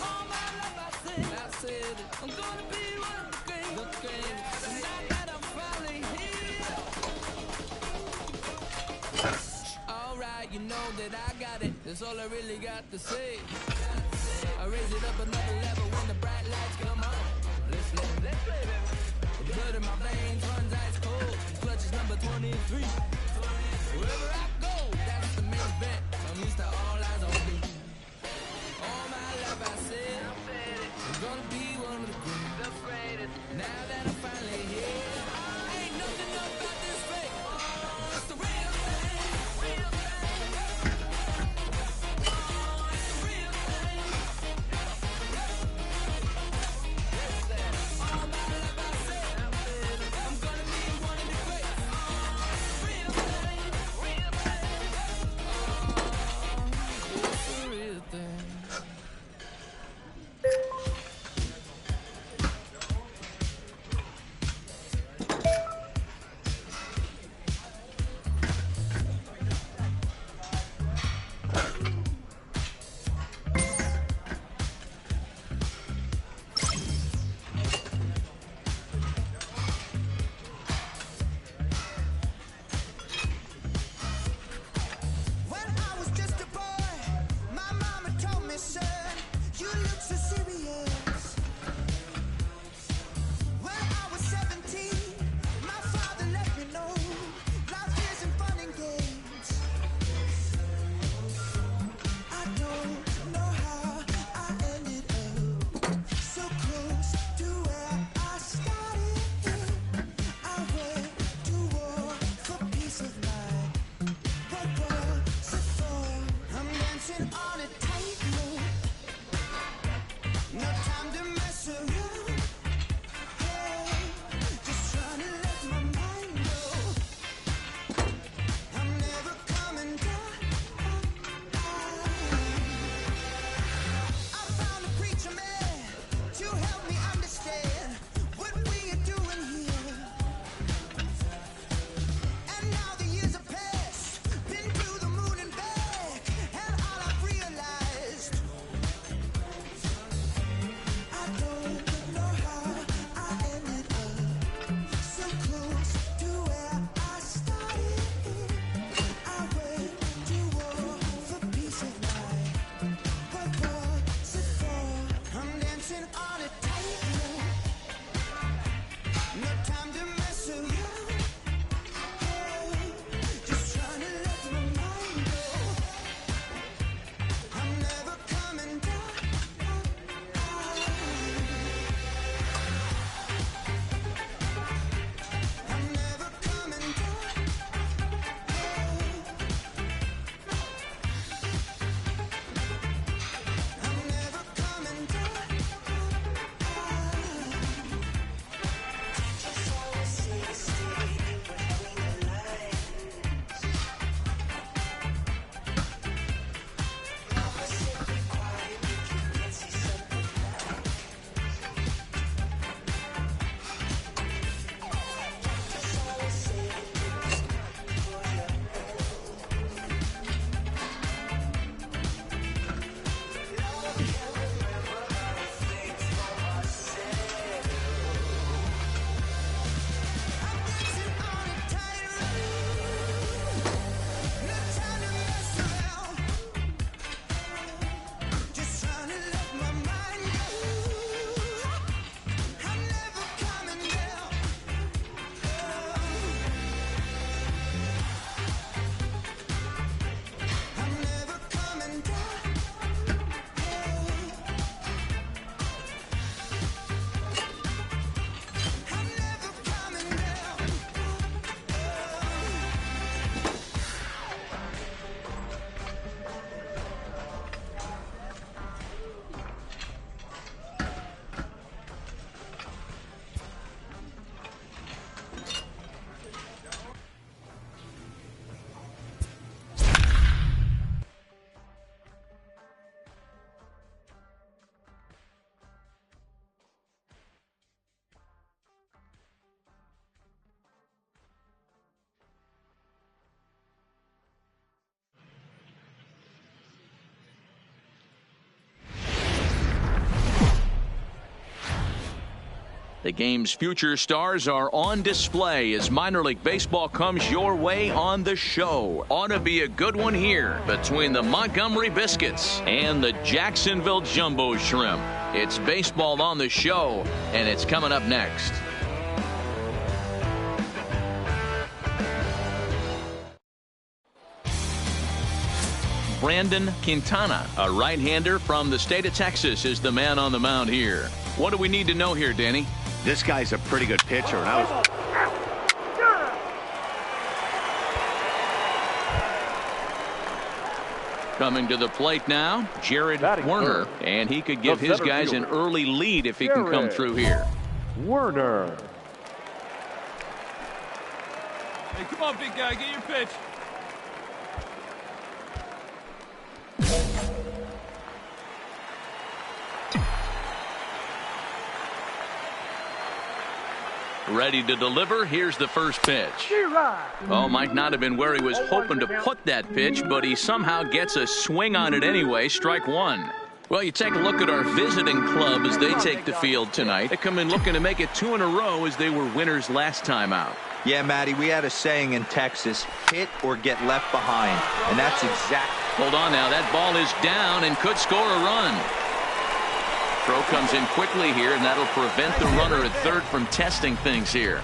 All my life I said it. I'm gonna be one of the greatest. And now that I'm finally here. Alright, you know that I got it. That's all I really got to say. I raise it up another level when the bright lights come on. Let's play, baby. The blood in my veins runs ice cold. Clutch is number 23. Wherever I go, that's the main event. I'm used to all eyes on me. All my life I said I'm gonna be one of the greatest. Now that I'm finally here, ain't nothing about this fake. Oh, it's the real thing. Real thing. Oh, it's the real thing. All my life I said I'm gonna be one of the greatest. Oh, it's the real thing. Real thing. Oh, it's the The game's future stars are on display as minor league baseball comes your way on the show. Ought to be a good one here between the Montgomery Biscuits and the Jacksonville Jumbo Shrimp. It's baseball on the show, and it's coming up next. Brandon Quintana, a right-hander from the state of Texas, is the man on the mound here. What do we need to know here, Danny? This guy's a pretty good pitcher. And coming to the plate now, Jared Werner, and he could give his guys an early lead if he can come through here. Werner. Hey, come on, big guy, get your pitch. Ready to deliver. Here's the first pitch. Oh, might not have been where he was hoping to put that pitch, but he somehow gets a swing on it anyway. Strike one. Well, you take a look at our visiting club as they take the field tonight. They come in looking to make it 2 in a row as they were winners last time out. Yeah, Matty, we had a saying in Texas, hit or get left behind, and that's exactly. Hold on now. That ball is down and could score a run. Throw comes in quickly here, and that'll prevent the runner at third from testing things here.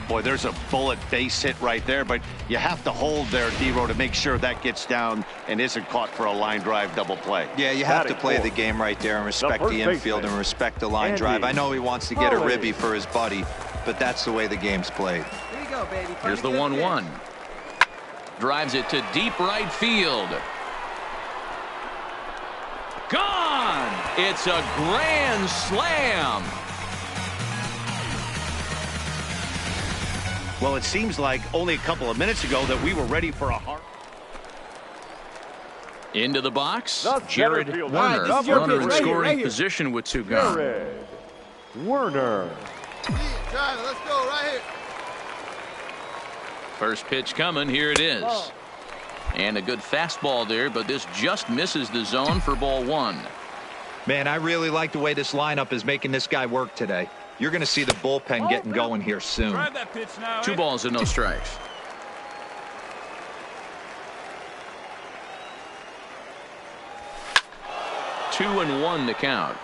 boy, there's a bullet base hit right there, but you have to hold there, D-Row, to make sure that gets down and isn't caught for a line drive double play. Yeah, you have to play the game right there and respect the infield and respect the line drive. I know he wants to get a ribby for his buddy, but that's the way the game's played. Here you go, baby. Here's the 1-1. Drives it to deep right field. Gone! It's a grand slam. Well, it seems like only a couple of minutes ago that we were ready for a hard. Into the box, Jared Werner, runner in scoring position with two gone. Jared Werner. Let's go right here. First pitch coming, here it is. And a good fastball there, but this just misses the zone for ball one. Man, I really like the way this lineup is making this guy work today. You're going to see the bullpen getting going here soon. Try that pitch now, 2 balls and no strikes. Two and 1 the count.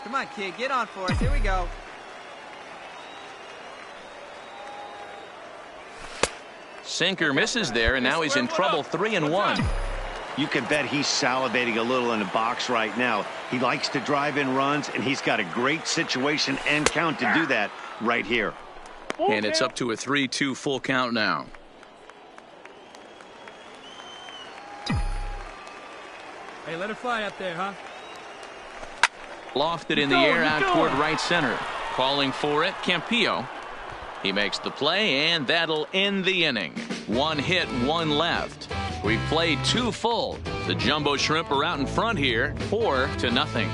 Come on, kid, get on for us. Here we go. Sinker misses there, and now he's in trouble. 3 and 1. You can bet he's salivating a little in the box right now. He likes to drive in runs, and he's got a great situation and count to do that right here. And it's up to a 3-2 full count now. Hey, let it fly up there, huh? Lofted in the air out toward right center. Calling for it, Campillo. He makes the play, and that'll end the inning. 1 hit, 1 left. We've played 2 full. The Jumbo Shrimp are out in front here, 4-0.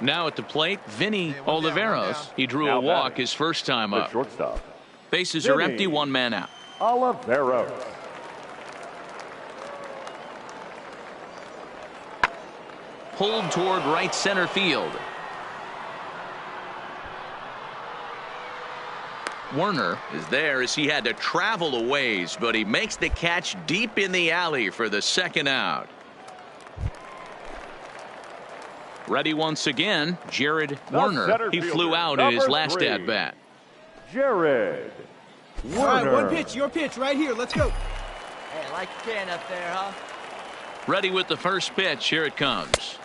Now at the plate, Vinny Oliveros. He drew a walk his first time up. Shortstop. Bases are empty, 1 man out. Oliveros. Pulled toward right center field. Werner is there as he had to travel a ways, but he makes the catch deep in the alley for the second out. Ready once again, Jared Werner. He flew out in his last at-bat. Jared Werner. All right, 1 pitch, your pitch right here. Let's go. Hey, I like your can up there, huh? Ready with the first pitch. Here it comes.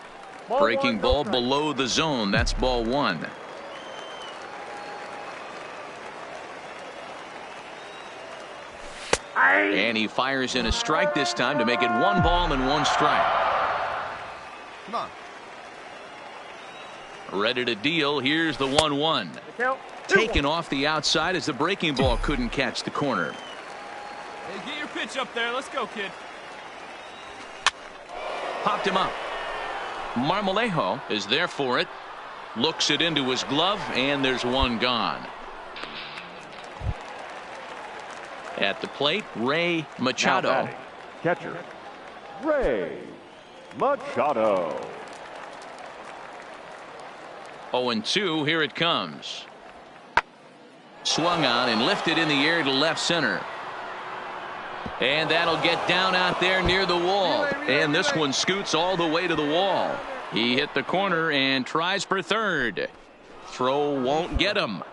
Breaking ball below the zone. That's ball 1. And he fires in a strike this time to make it 1 ball and 1 strike. Come on. Ready to deal. Here's the 1-1. Taken off the outside as the breaking ball couldn't catch the corner. Hey, get your pitch up there. Let's go, kid. Popped him up. Marmolejo is there for it. Looks it into his glove, and there's 1 gone. At the plate, Ray Machado. Catcher Ray Machado. 0-2, here it comes. Swung on and lifted in the air to left center. And that'll get down out there near the wall. And this one scoots all the way to the wall. He hit the corner and tries for third. Throw won't get him.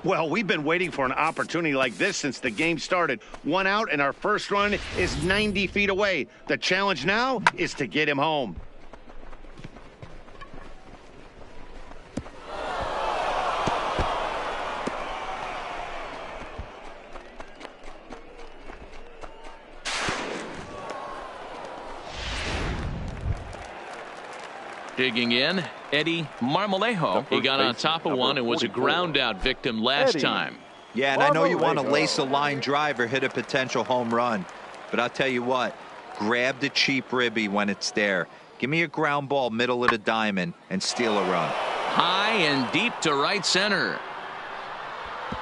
Well, we've been waiting for an opportunity like this since the game started. One out, and our first run is 90 feet away. The challenge now is to get him home. Digging in, Eddie Marmolejo. He got on top of one and was a ground out victim last time. Yeah, and I know you want to lace a line drive or hit a potential home run, but I'll tell you what, grab the cheap ribby when it's there. Give me a ground ball middle of the diamond and steal a run. High and deep to right center.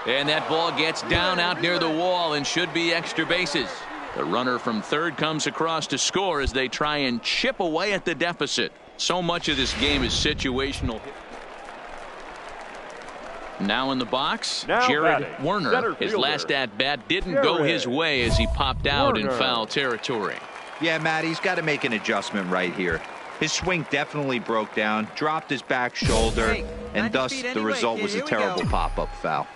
And that ball gets down out near the wall and should be extra bases. The runner from third comes across to score as they try and chip away at the deficit. So much of this game is situational. Now in the box, Jared Werner. His last at-bat didn't go his way as he popped out in foul territory. Yeah, Matt, he's got to make an adjustment right here. His swing definitely broke down, dropped his back shoulder, and thus the result was a terrible pop-up foul.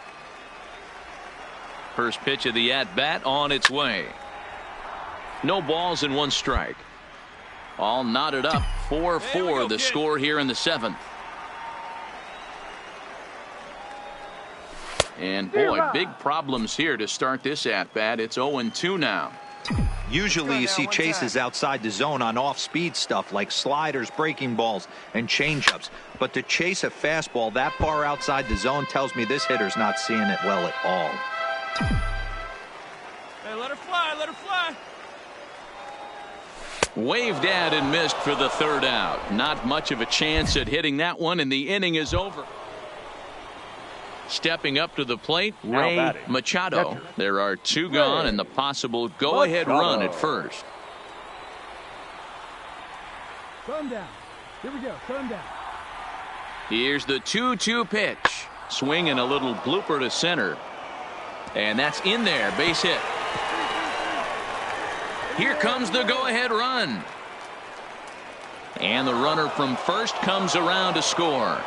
First pitch of the at-bat on its way. No balls and one strike. All knotted up, 4-4 the score here in the seventh. And boy, big problems here to start this at-bat. It's 0-2 now. Usually you see chases outside the zone on off-speed stuff like sliders, breaking balls, and changeups. But to chase a fastball that far outside the zone tells me this hitter's not seeing it well at all. Hey, let her fly, let her fly. Waved at and missed for the third out. Not much of a chance at hitting that one, and the inning is over. Stepping up to the plate, Ray Machado. There are two gone and the possible go-ahead run at first. Calm down. Here we go. Calm down. Here's the 2-2 pitch. Swing and a little blooper to center. And that's in there. Base hit. Here comes the go-ahead run. And the runner from first comes around to score.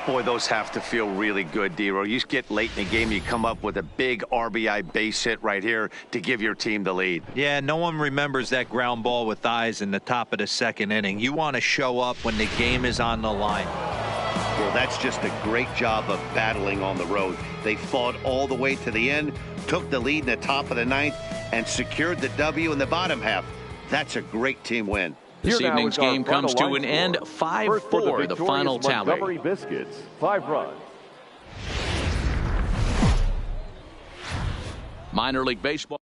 Boy, those have to feel really good, D-Row. You get late in the game, you come up with a big RBI base hit right here to give your team the lead. Yeah, no one remembers that ground ball with eyes in the top of the second inning. You want to show up when the game is on the line. Well, that's just a great job of battling on the road. They fought all the way to the end, took the lead in the top of the ninth, and secured the W in the bottom half. That's a great team win. This evening's game comes to an end, 5-4, the final tally. Montgomery Biscuits, 5 runs. Minor League Baseball.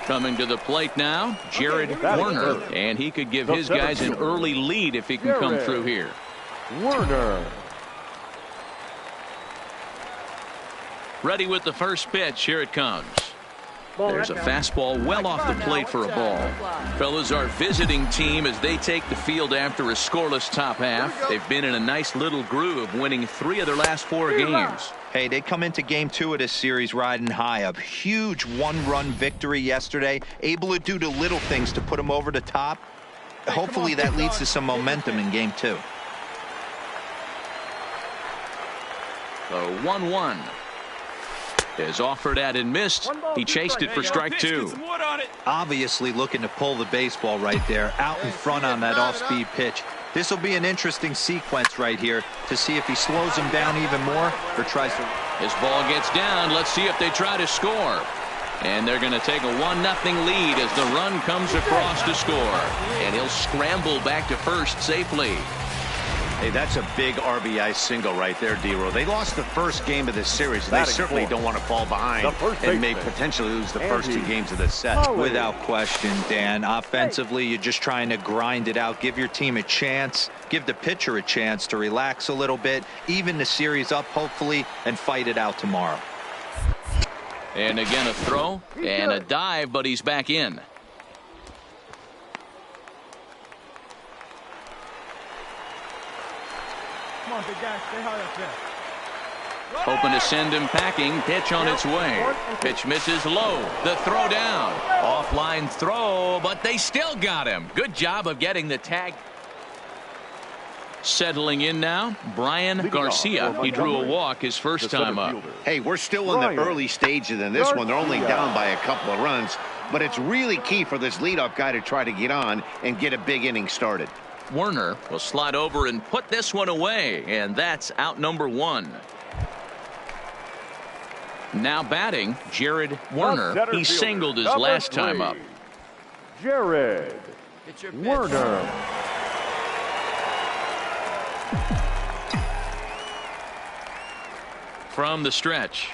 Coming to the plate now, Jared Werner, and he could give his guys an early lead if he can come through here. Werner. Ready with the first pitch. Here it comes. There's a fastball well off the plate for a ball. Fellas, our visiting team as they take the field after a scoreless top half. They've been in a nice little groove, winning 3 of their last 4 games. Hey, they come into game 2 of this series riding high. A huge 1-run victory yesterday, able to do the little things to put them over the top. Hopefully that leads to some momentum in game 2. The 1-1 is offered at and missed. He chased it for strike 2. Obviously looking to pull the baseball right there, out in front on that off-speed pitch. This will be an interesting sequence right here to see if he slows him down even more or tries to. His ball gets down. Let's see if they try to score. And they're going to take a 1-0 lead as the run comes across to score. And he'll scramble back to first safely. Hey, that's a big RBI single right there, D-Row. They lost the first game of this series. They certainly don't want to fall behind and may potentially lose the first 2 games of this set. Without question, Dan. Offensively, you're just trying to grind it out, give your team a chance, give the pitcher a chance to relax a little bit, even the series up, hopefully, and fight it out tomorrow. And again a throw and a dive, but he's back in. Come on, big guy. Stay high up there. Hoping to send him packing. Pitch on its way. Pitch misses low. The throw down. Offline throw, but they still got him. Good job of getting the tag. Settling in now, Brian Garcia. He drew a walk his first time up. Hey, we're still in the early stages in this one. They're only down by a couple of runs, but it's really key for this leadoff guy to try to get on and get a big inning started. Werner will slide over and put this one away, and that's out number one. Now batting, Jared Werner. He singled his last time up. Jared Werner. From the stretch.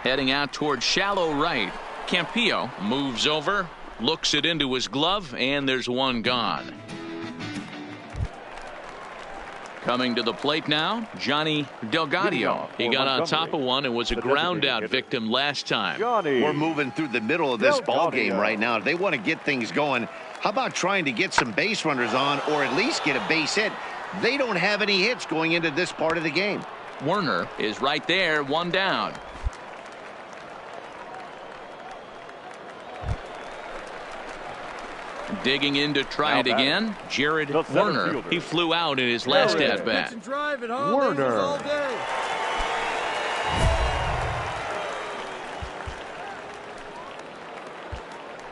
Heading out toward shallow right. Campillo moves over, looks it into his glove, and there's one gone. Coming to the plate now, Johnny Delgado. He got on top of one and was a ground out victim last time. We're moving through the middle of this ball game right now. If they want to get things going, how about trying to get some base runners on or at least get a base hit? They don't have any hits going into this part of the game. Werner is right there, one down. Digging in to try it again, Jared Werner. He flew out in his last at-bat. Werner.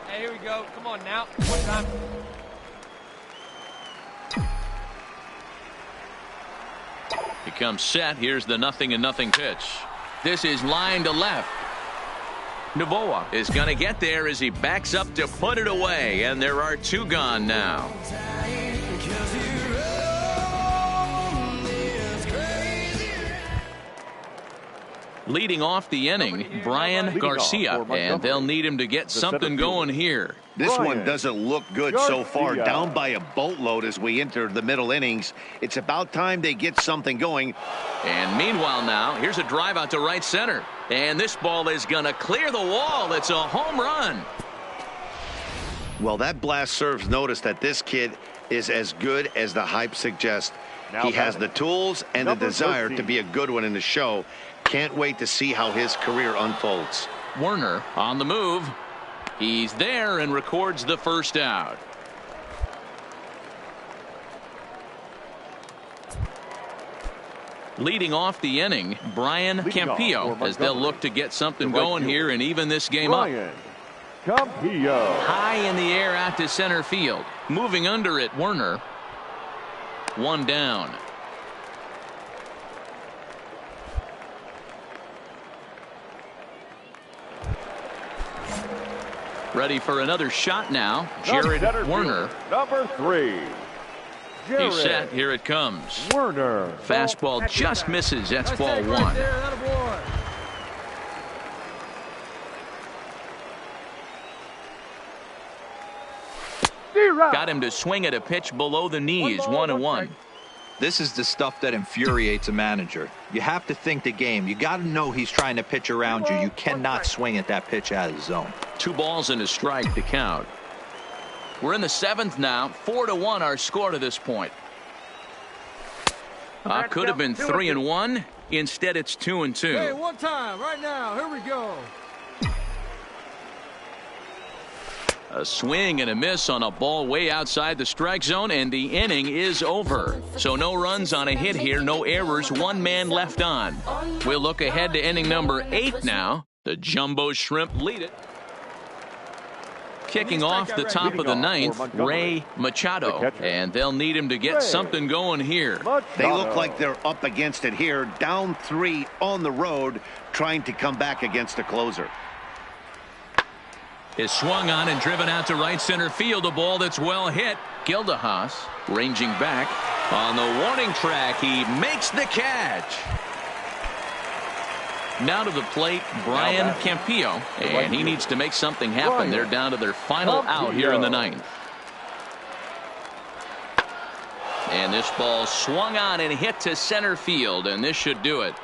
Hey, here we go. Come on now. One time. He comes set. Here's the 0-0 pitch. This is line to left. Novoa is going to get there as he backs up to put it away, and there are two gone now. Leading off the inning, Brian Garcia, and they'll need him to get something going here. This one doesn't look good so far. Down by a boatload as we enter the middle innings. It's about time they get something going. And meanwhile now, here's a drive out to right center. And this ball is going to clear the wall. It's a home run. Well, that blast serves notice that this kid is as good as the hype suggests. He has the tools and the desire to be a good one in the show. Can't wait to see how his career unfolds. Werner on the move. He's there and records the first out. Leading off the inning, Brian Campillo, as they'll look to get something going here and even this game up. Campillo. High in the air out to center field. Moving under it, Werner. One down. Ready for another shot now, Jared Werner. Number 3. He's set. Here it comes. Werner. Fastball just misses. That's ball one. Got him to swing at a pitch below the knees. 1-1. This is the stuff that infuriates a manager. You have to think the game. You got to know he's trying to pitch around you. You cannot swing at that pitch out of the zone. 2 balls and a strike to count. We're in the 7th now. 4-1 our score to this point. Could have been 3-1. Instead, it's 2-2. Hey, one time right now. Here we go. A swing and a miss on a ball way outside the strike zone, and the inning is over. So no runs on a hit here, no errors, 1 man left on. We'll look ahead to inning number 8 now. The Jumbo Shrimp lead it. Kicking off the top of the 9th, Ray Machado, and they'll need him to get something going here. They look like they're up against it here, down 3 on the road, trying to come back against the closer. Is swung on and driven out to right center field. A ball that's well hit. Gildehaas ranging back on the warning track. He makes the catch. Now to the plate, Brian Campillo, and he needs to make something happen. They're down to their final out here in the 9th. And this ball swung on and hit to center field, and this should do it.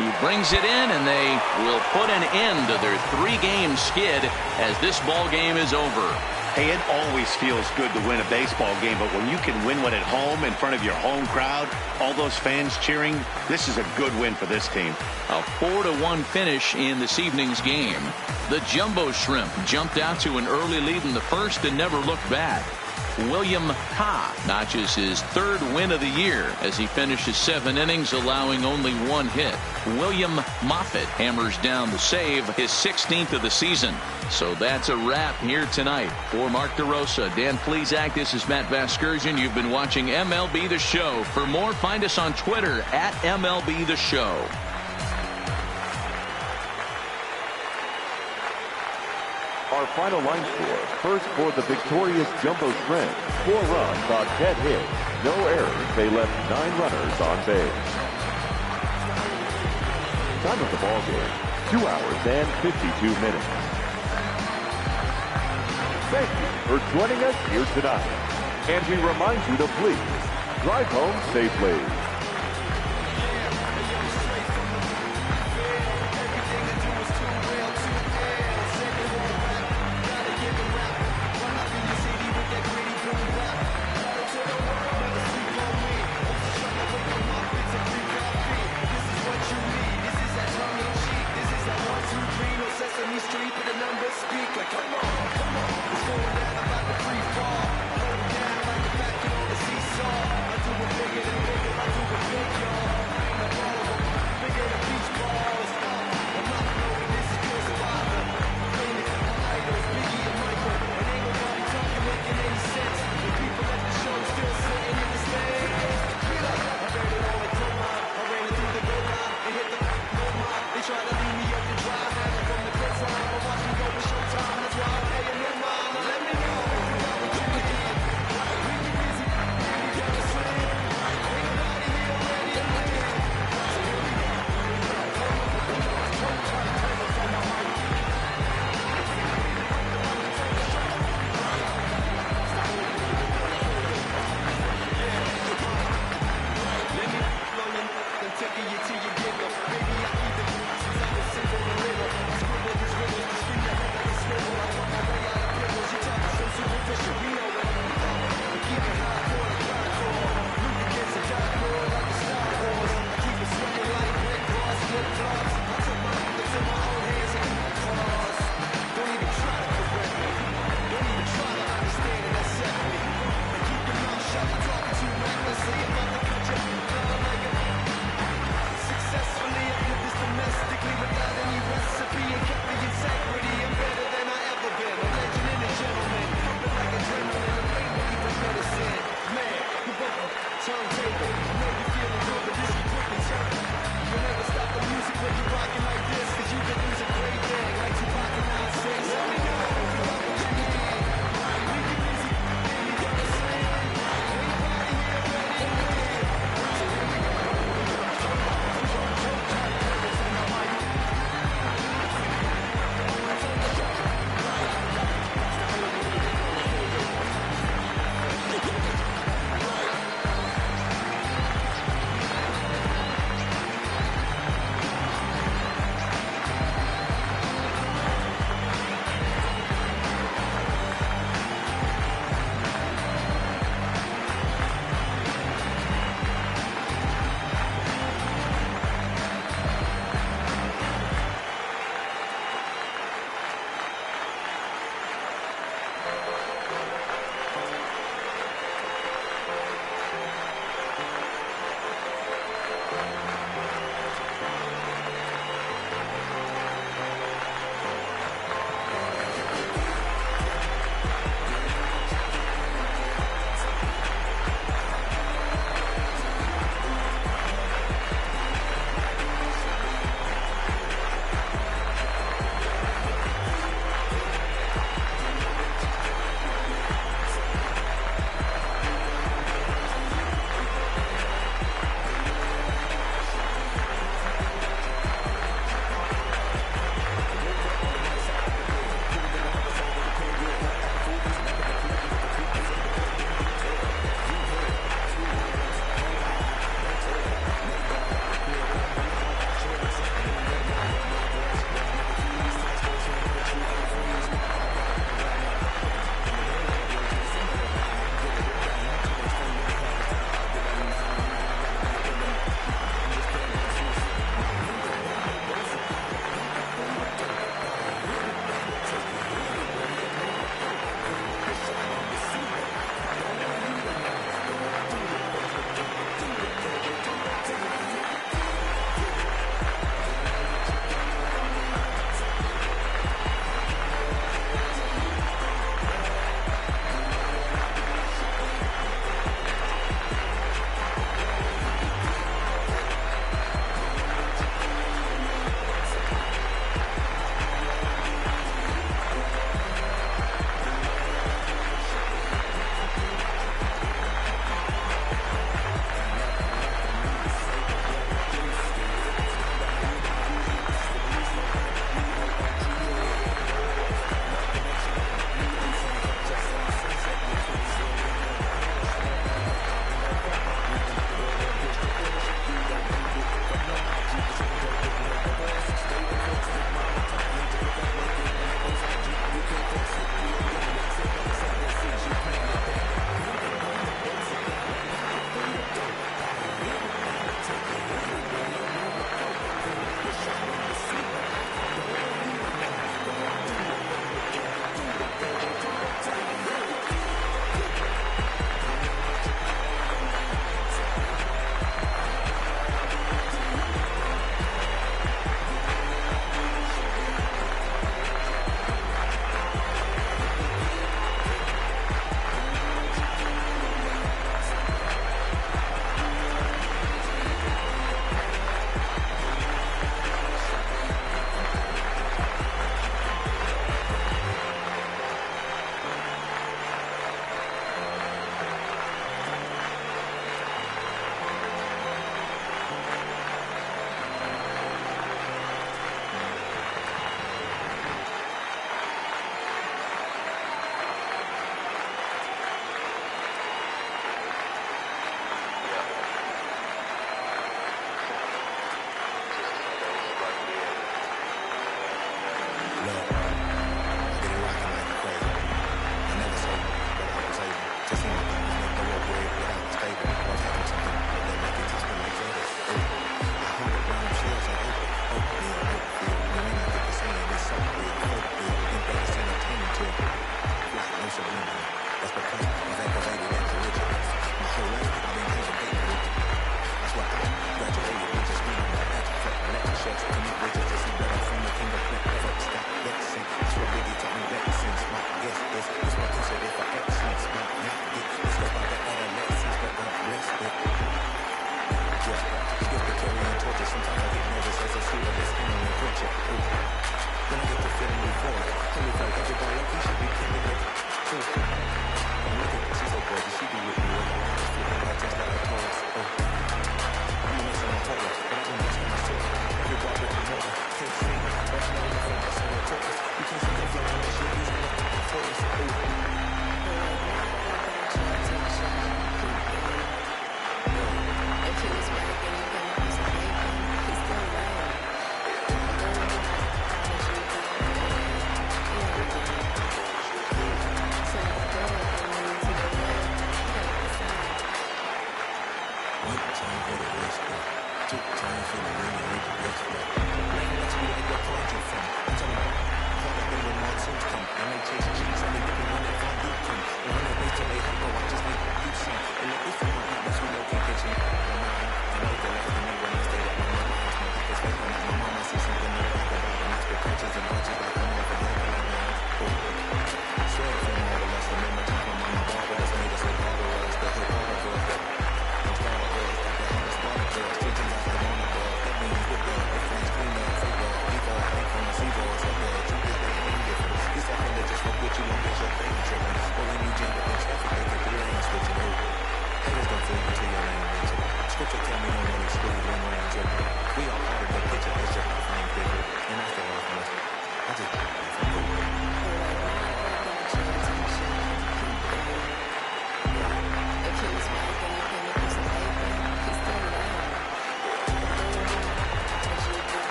He brings it in, and they will put an end to their 3-game skid as this ball game is over. Hey, it always feels good to win a baseball game, but when you can win one at home in front of your home crowd, all those fans cheering, this is a good win for this team. A 4-1 finish in this evening's game. The Jumbo Shrimp jumped out to an early lead in the first and never looked back. William Ha notches his 3rd win of the year as he finishes 7 innings, allowing only 1 hit. William Moffitt hammers down the save, his 16th of the season. So that's a wrap here tonight. For Mark DeRosa, Dan Plesac, this is Matt Vasgersian. You've been watching MLB The Show. For more, find us on Twitter at MLB The Show. Our final line score. First for the victorious Jumbo Shrimp. 4 runs on 10 hits. No errors. They left 9 runners on base. Time of the ball game, 2 hours and 52 minutes. Thank you for joining us here tonight. And we remind you to please drive home safely. Turntable, I know you feel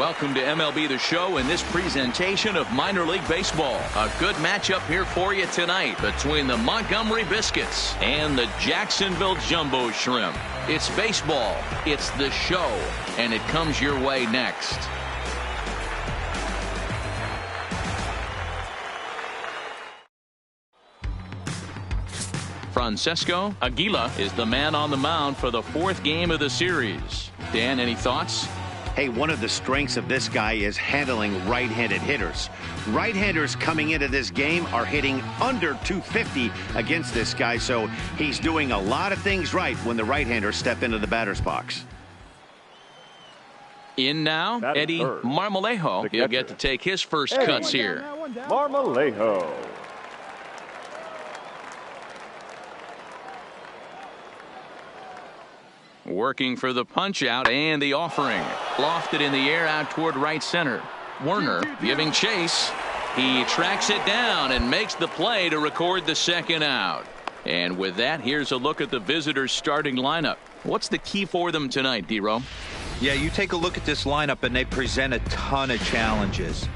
Welcome to MLB The Show in this presentation of minor league baseball. A good matchup here for you tonight between the Montgomery Biscuits and the Jacksonville Jumbo Shrimp. It's baseball, it's the show, and it comes your way next. Francesco Aguila is the man on the mound for the fourth game of the series. Dan, any thoughts? Hey, one of the strengths of this guy is handling right-handed hitters. Right-handers coming into this game are hitting under 250 against this guy, so he's doing a lot of things right when the right-handers step into the batter's box. In now, Eddie Marmolejo. He'll get to take his first cuts here. Marmolejo. Working for the punch out and the offering. Lofted in the air out toward right center. Werner giving chase. He tracks it down and makes the play to record the second out. And with that, here's a look at the visitors' starting lineup. What's the key for them tonight, D-Row? Yeah, you take a look at this lineup and they present a ton of challenges.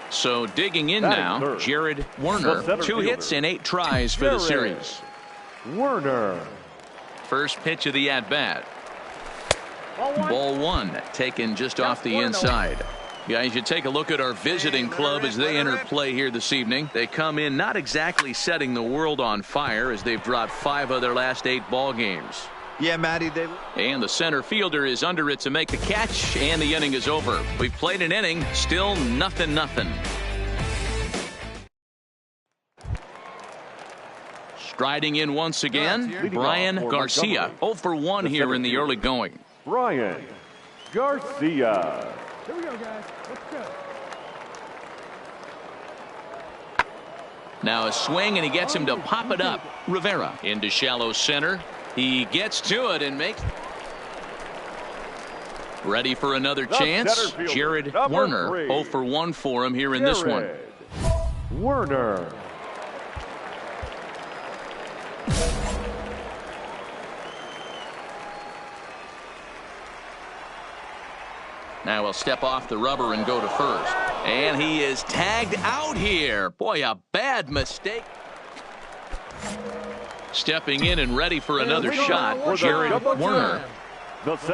So digging in now, Jared Werner. 2 hits and 8 tries for the series. Werner. First pitch of the at-bat. Ball one, taken just off the inside. Guys, you take a look at our visiting club as they enter play here this evening. They come in not exactly setting the world on fire as they've dropped 5 of their last 8 ball games. Yeah, Matty. And the center fielder is under it to make the catch, and the inning is over. We've played an inning, still nothing. Striding in once again, Brian Garcia. 0 for 1 here in the early going. Brian Garcia. Here we go, guys. Let's go. Now a swing, and he gets him to pop it up. Rivera into shallow center. He gets to it and makes... Ready for another chance. Jared Werner. 0 for 1 for him here in this one. Werner. Now he'll step off the rubber and go to first. And he is tagged out here. Boy, a bad mistake. Stepping in and ready for another shot, Jared Werner.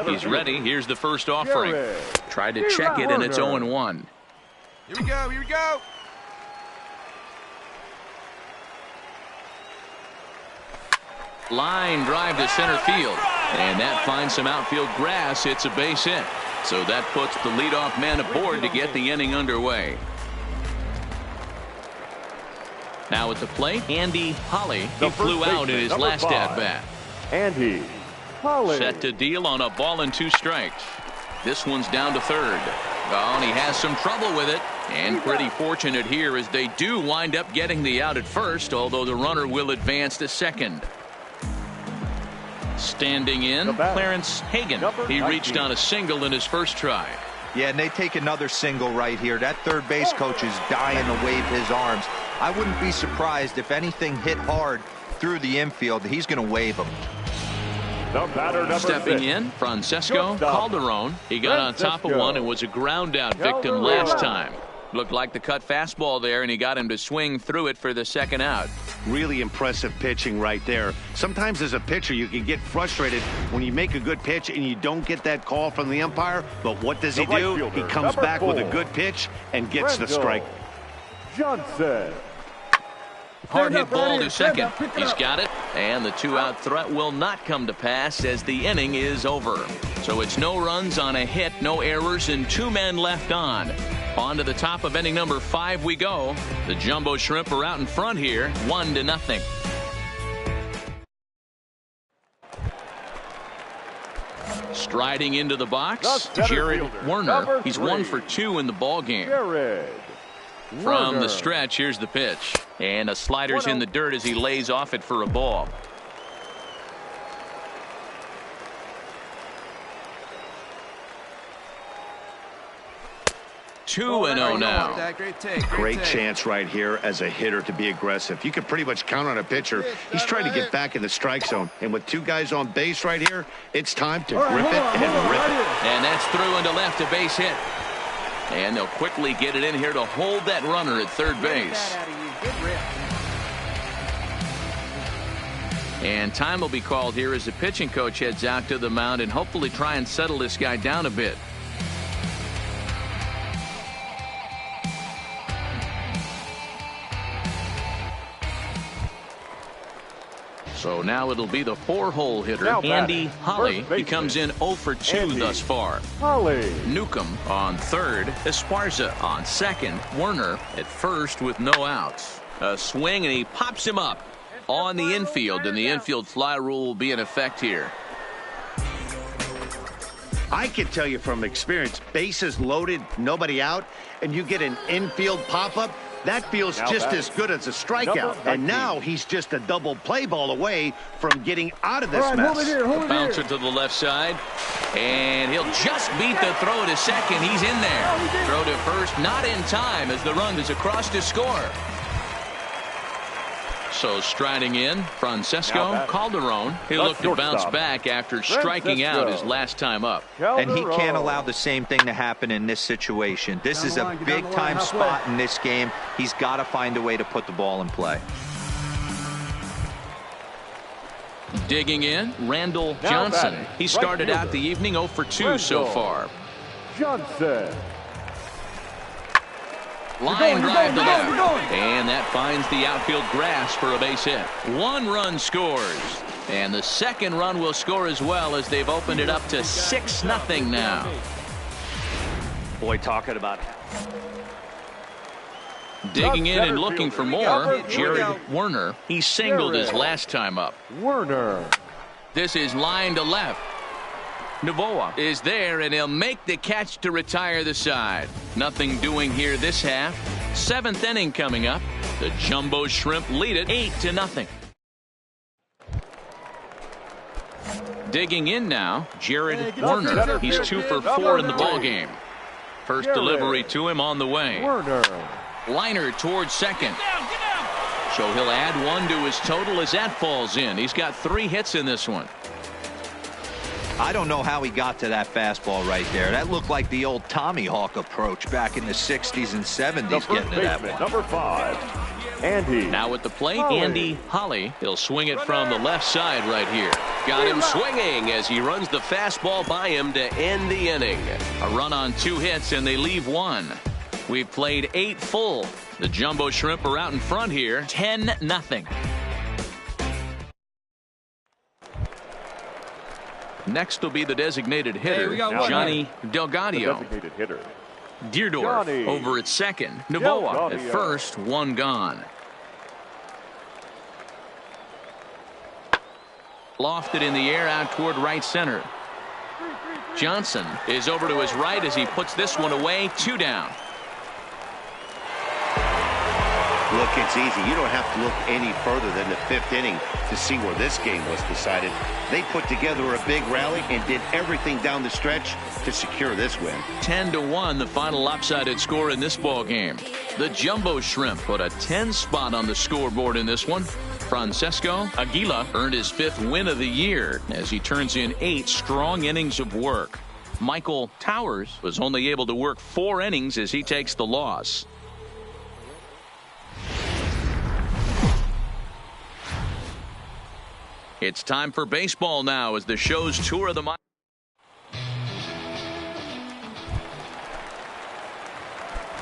He's ready. Here's the first offering. Tried to check it, and it's 0-1. Here we go. Here we go. Line drive to center field. And that finds some outfield grass. It's a base hit. So that puts the leadoff man aboard to get the inning underway. Now at the plate, Andy Holly. He flew out in his last at-bat. Andy Holly. Set to deal on a ball and 2 strikes. This one's down to third. Oh, and he has some trouble with it. And pretty fortunate here as they do wind up getting the out at first, although the runner will advance to second. Standing in, Clarence Hagan. He reached on a single in his first try. Yeah, and they take another single right here. That third base coach is dying to wave his arms. I wouldn't be surprised if anything hit hard through the infield. He's going to wave them. Stepping in, Francesco Calderon. He got on top of one and was a ground out victim last time. Looked like the cut fastball there, and he got him to swing through it for the second out. Really impressive pitching right there. Sometimes as a pitcher, you can get frustrated when you make a good pitch and you don't get that call from the umpire. But what does he do? He comes back with a good pitch and gets the strike. Johnson. Hard hit ball to second. He's got it, and the 2-out threat will not come to pass as the inning is over. So it's no runs on a hit, no errors, and 2 men left on. On to the top of inning number 5 we go. The Jumbo Shrimp are out in front here, 1-0. Striding into the box, Jared Werner. He's 1 for 2 in the ball game. From the stretch, here's the pitch. And a slider's in the dirt as he lays off it for a ball. Two and 0 now. Great chance right here as a hitter to be aggressive. You can pretty much count on a pitcher. He's trying to get back in the strike zone. And with 2 guys on base right here, it's time to grip it and rip it. And that's through into left, a base hit. And they'll quickly get it in here to hold that runner at third base. And time will be called here as the pitching coach heads out to the mound and hopefully try and settle this guy down a bit. So now it'll be the 4-hole hitter, Andy Holly. He comes in 0 for 2 thus far. Holly. Newcomb on third. Esparza on second. Werner at first with no outs. A swing, and he pops him up on the infield, and the infield fly rule will be in effect here. I can tell you from experience, bases loaded, nobody out, and you get an infield pop-up, that feels just as good as a strikeout. And now he's just a double play ball away from getting out of this mess. Bouncer to the left side, and he'll just beat the throw to second. He's in there. Throw to first, not in time as the run is across to score. So striding in, Francesco Calderon. He'll look to bounce back after striking out his last time up. And he can't allow the same thing to happen in this situation. This is a big-time spot in this game. He's got to find a way to put the ball in play. Digging in, Randall Johnson. He started out the evening 0 for 2 so far. Johnson. Line drive to left, and that finds the outfield grass for a base hit. 1 run scores, and the second run will score as well as they've opened it up to 6-0 now. Boy, talking about Digging in and looking for more, Jared Werner. He singled his last time up. Werner. This is line to left. Novoa is there, and he'll make the catch to retire the side. Nothing doing here this half. 7th inning coming up. The Jumbo Shrimp lead it 8-0. Digging in now, Jared Werner. He's 2 for 4 in the ballgame. First delivery to him on the way. Werner. Liner towards second. So he'll add 1 to his total as that falls in. He's got 3 hits in this one. I don't know how he got to that fastball right there. That looked like the old Tommy Hawk approach back in the 60s and 70s getting to that one. Number 5, Andy. Now at the plate, Andy Holly. He'll swing it from the left side right here. Got him swinging as he runs the fastball by him to end the inning. A run on 2 hits, and they leave 1. We've played 8 full. The Jumbo Shrimp are out in front here, 10-0. Next will be the designated hitter, Johnny Delgadio. Designated hitter. Deerdorf over at second. Novoa at first, 1 gone. Lofted in the air out toward right center. Johnson is over to his right as he puts this one away. 2 down. Look, it's easy. You don't have to look any further than the 5th inning to see where this game was decided. They put together a big rally and did everything down the stretch to secure this win. 10-1, the final lopsided score in this ball game. The Jumbo Shrimp put a 10 spot on the scoreboard in this one. Francesco Aguila earned his 5th win of the year as he turns in 8 strong innings of work. Michael Towers was only able to work 4 innings as he takes the loss. It's time for baseball now as the show's tour of the month.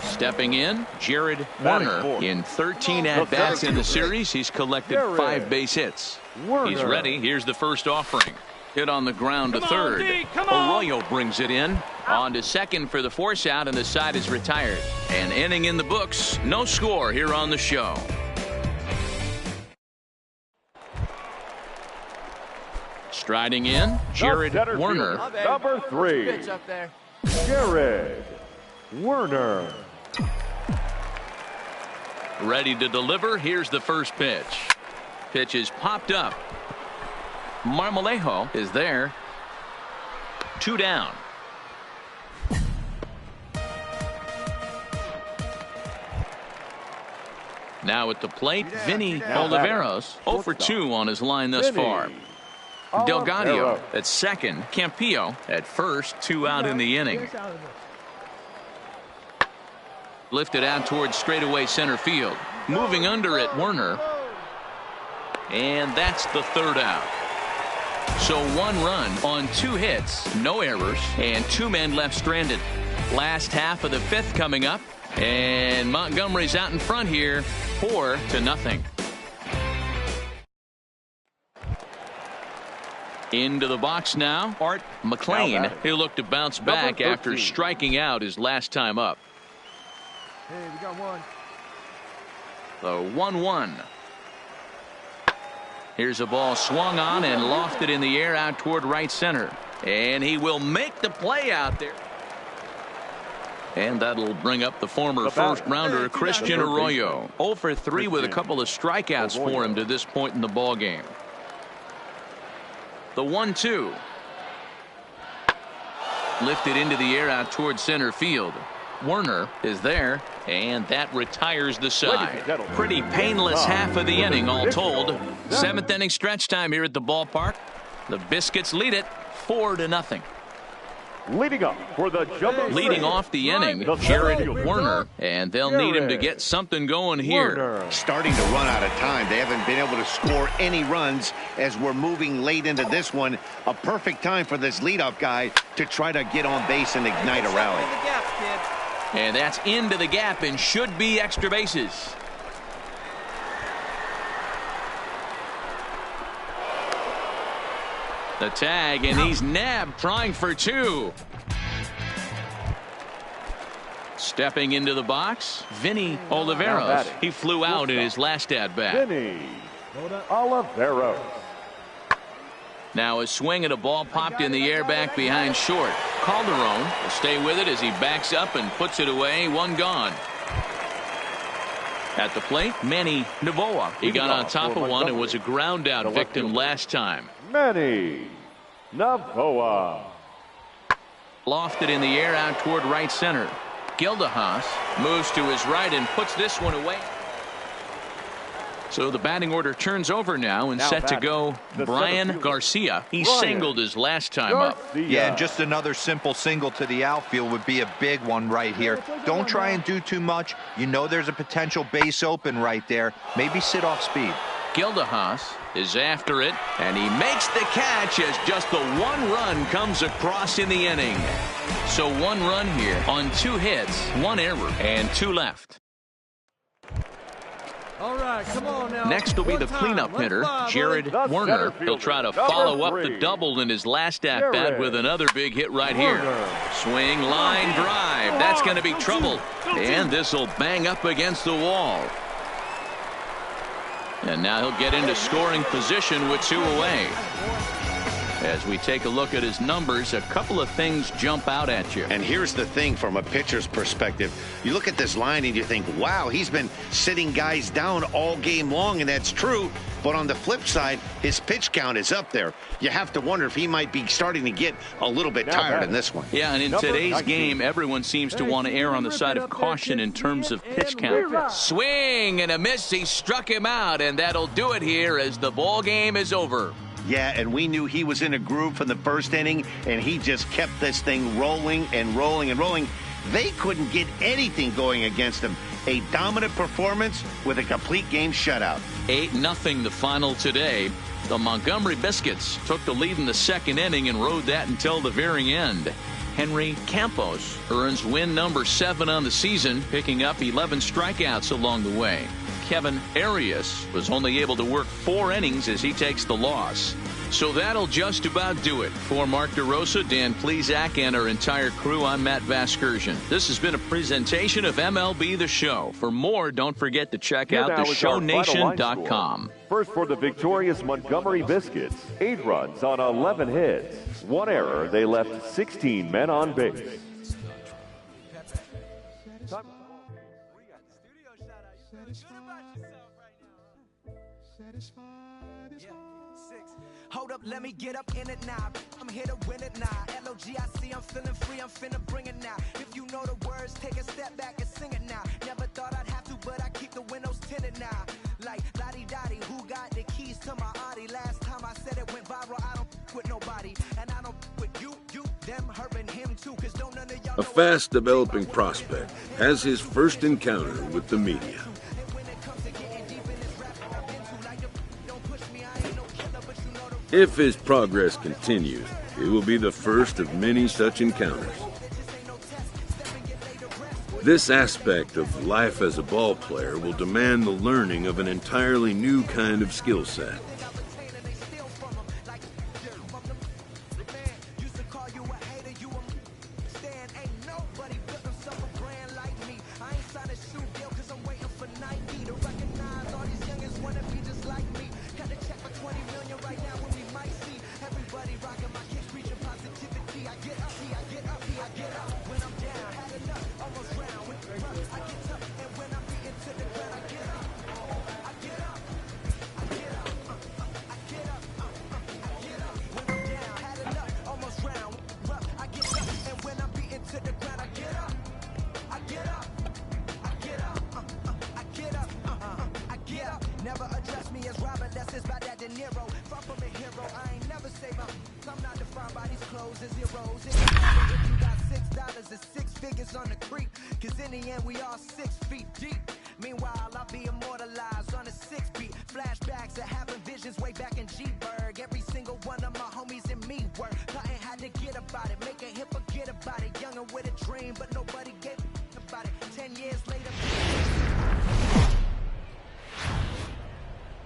Stepping in, Jared Werner. In 13 at-bats in the series, he's collected 5 base hits. He's ready. Here's the first offering. Hit on the ground to third. Arroyo brings it in. On to second for the force out, and the side is retired. An inning in the books. No score here on the show. Striding in, Jared Werner. Number 3, Jared Werner. Ready to deliver. Here's the first pitch. Pitch is popped up. Marmolejo is there. 2 down. Now at the plate, Vinny Oliveros. 0 for 2 on his line thus far. Delgadio at second. Campillo at first. 2 out in the inning. Lifted out towards straightaway center field. Moving under it, Werner. And that's the 3rd out. So 1 run on 2 hits, no errors, and 2 men left stranded. Last half of the 5th coming up, and Montgomery's out in front here, 4-0. Into the box now, Art McLean. He'll look to bounce back after striking out his last time up. Hey, we got 1. The 1-1. Here's a ball swung on and lofted in the air out toward right center. And he will make the play out there. And that'll bring up the former first-rounder Christian Arroyo. 0 for 3 with a couple of strikeouts for him to this point in the ballgame. The 1-2. Lifted into the air out towards center field. Werner is there, and that retires the side. Pretty painless half of the inning all told. 7th inning stretch time here at the ballpark. The Biscuits lead it 4-0. Leading up for the Jumbo. Leading off the inning, Jared Werner, and they'll need him to get something going here. Starting to run out of time. They haven't been able to score any runs as we're moving late into this one. A perfect time for this leadoff guy to try to get on base and ignite a rally. And that's into the gap and should be extra bases. The tag, and he's nabbed trying for 2. Stepping into the box, Vinny Oliveros. He flew out in his last at-bat. Vinny Oliveros. Now a swing and a ball popped in the air back behind short. Calderon will stay with it as he backs up and puts it away. One gone. At the plate, Manny Navoa. He got on top of one and was a ground out victim last time. Manny Navoa. Lofted in the air out toward right center. Gildehaus moves to his right and puts this one away. So the batting order turns over now and set to go Brian Garcia. He singled his last time up. Yeah, and just another simple single to the outfield would be a big one right here. Don't try and do too much. You know there's a potential base open right there. Maybe sit off speed. Gildehaus is after it, and he makes the catch as just the one run comes across in the inning. So one run here on 2 hits, 1 error, and 2 left. All right, come on now. Next will be the cleanup hitter, Jared Werner. He'll try to follow up the double in his last at-bat with another big hit right here. Swing, line, drive. That's going to be trouble. And this will bang up against the wall. And now he'll get into scoring position with 2 away. As we take a look at his numbers, a couple of things jump out at you. And here's the thing from a pitcher's perspective. You look at this line and you think, wow, he's been sitting guys down all game long, and that's true. But on the flip side, his pitch count is up there. You have to wonder if he might be starting to get a little bit tired in this one. Yeah, and in today's game, everyone seems to want to err on the side of caution in terms of pitch count. Swing and a miss. He struck him out, and that'll do it here as the ball game is over. Yeah, and we knew he was in a groove from the first inning, and he just kept this thing rolling and rolling and rolling. They couldn't get anything going against him. A dominant performance with a complete game shutout. 8-0 the final today. The Montgomery Biscuits took the lead in the second inning and rode that until the very end. Henry Campos earns win number 7 on the season, picking up 11 strikeouts along the way. Kevin Arias was only able to work 4 innings as he takes the loss. So that'll just about do it. For Mark DeRosa, Dan Plesac, and our entire crew, I'm Matt Vasgersian. This has been a presentation of MLB The Show. For more, don't forget to check out theshownation.com. First for the victorious Montgomery Biscuits. 8 runs on 11 hits. 1 error. They left 16 men on base. Hold up, let me get up in it now. I'm here to win it now. L-O-G-I-C, I'm feeling free, I'm finna bring it now. If you know the words, take a step back and sing it now. Never thought I'd have to, but I keep the windows tinted now. Like, lottie-dottie, who got the keys to my Audi? Last time I said it went viral, I don't with nobody. And I don't with you, them, her, and him too. Cause don't none of y'all A fast-developing prospect has his first encounter with the media. If his progress continues, it will be the first of many such encounters. This aspect of life as a ball player will demand the learning of an entirely new kind of skill set.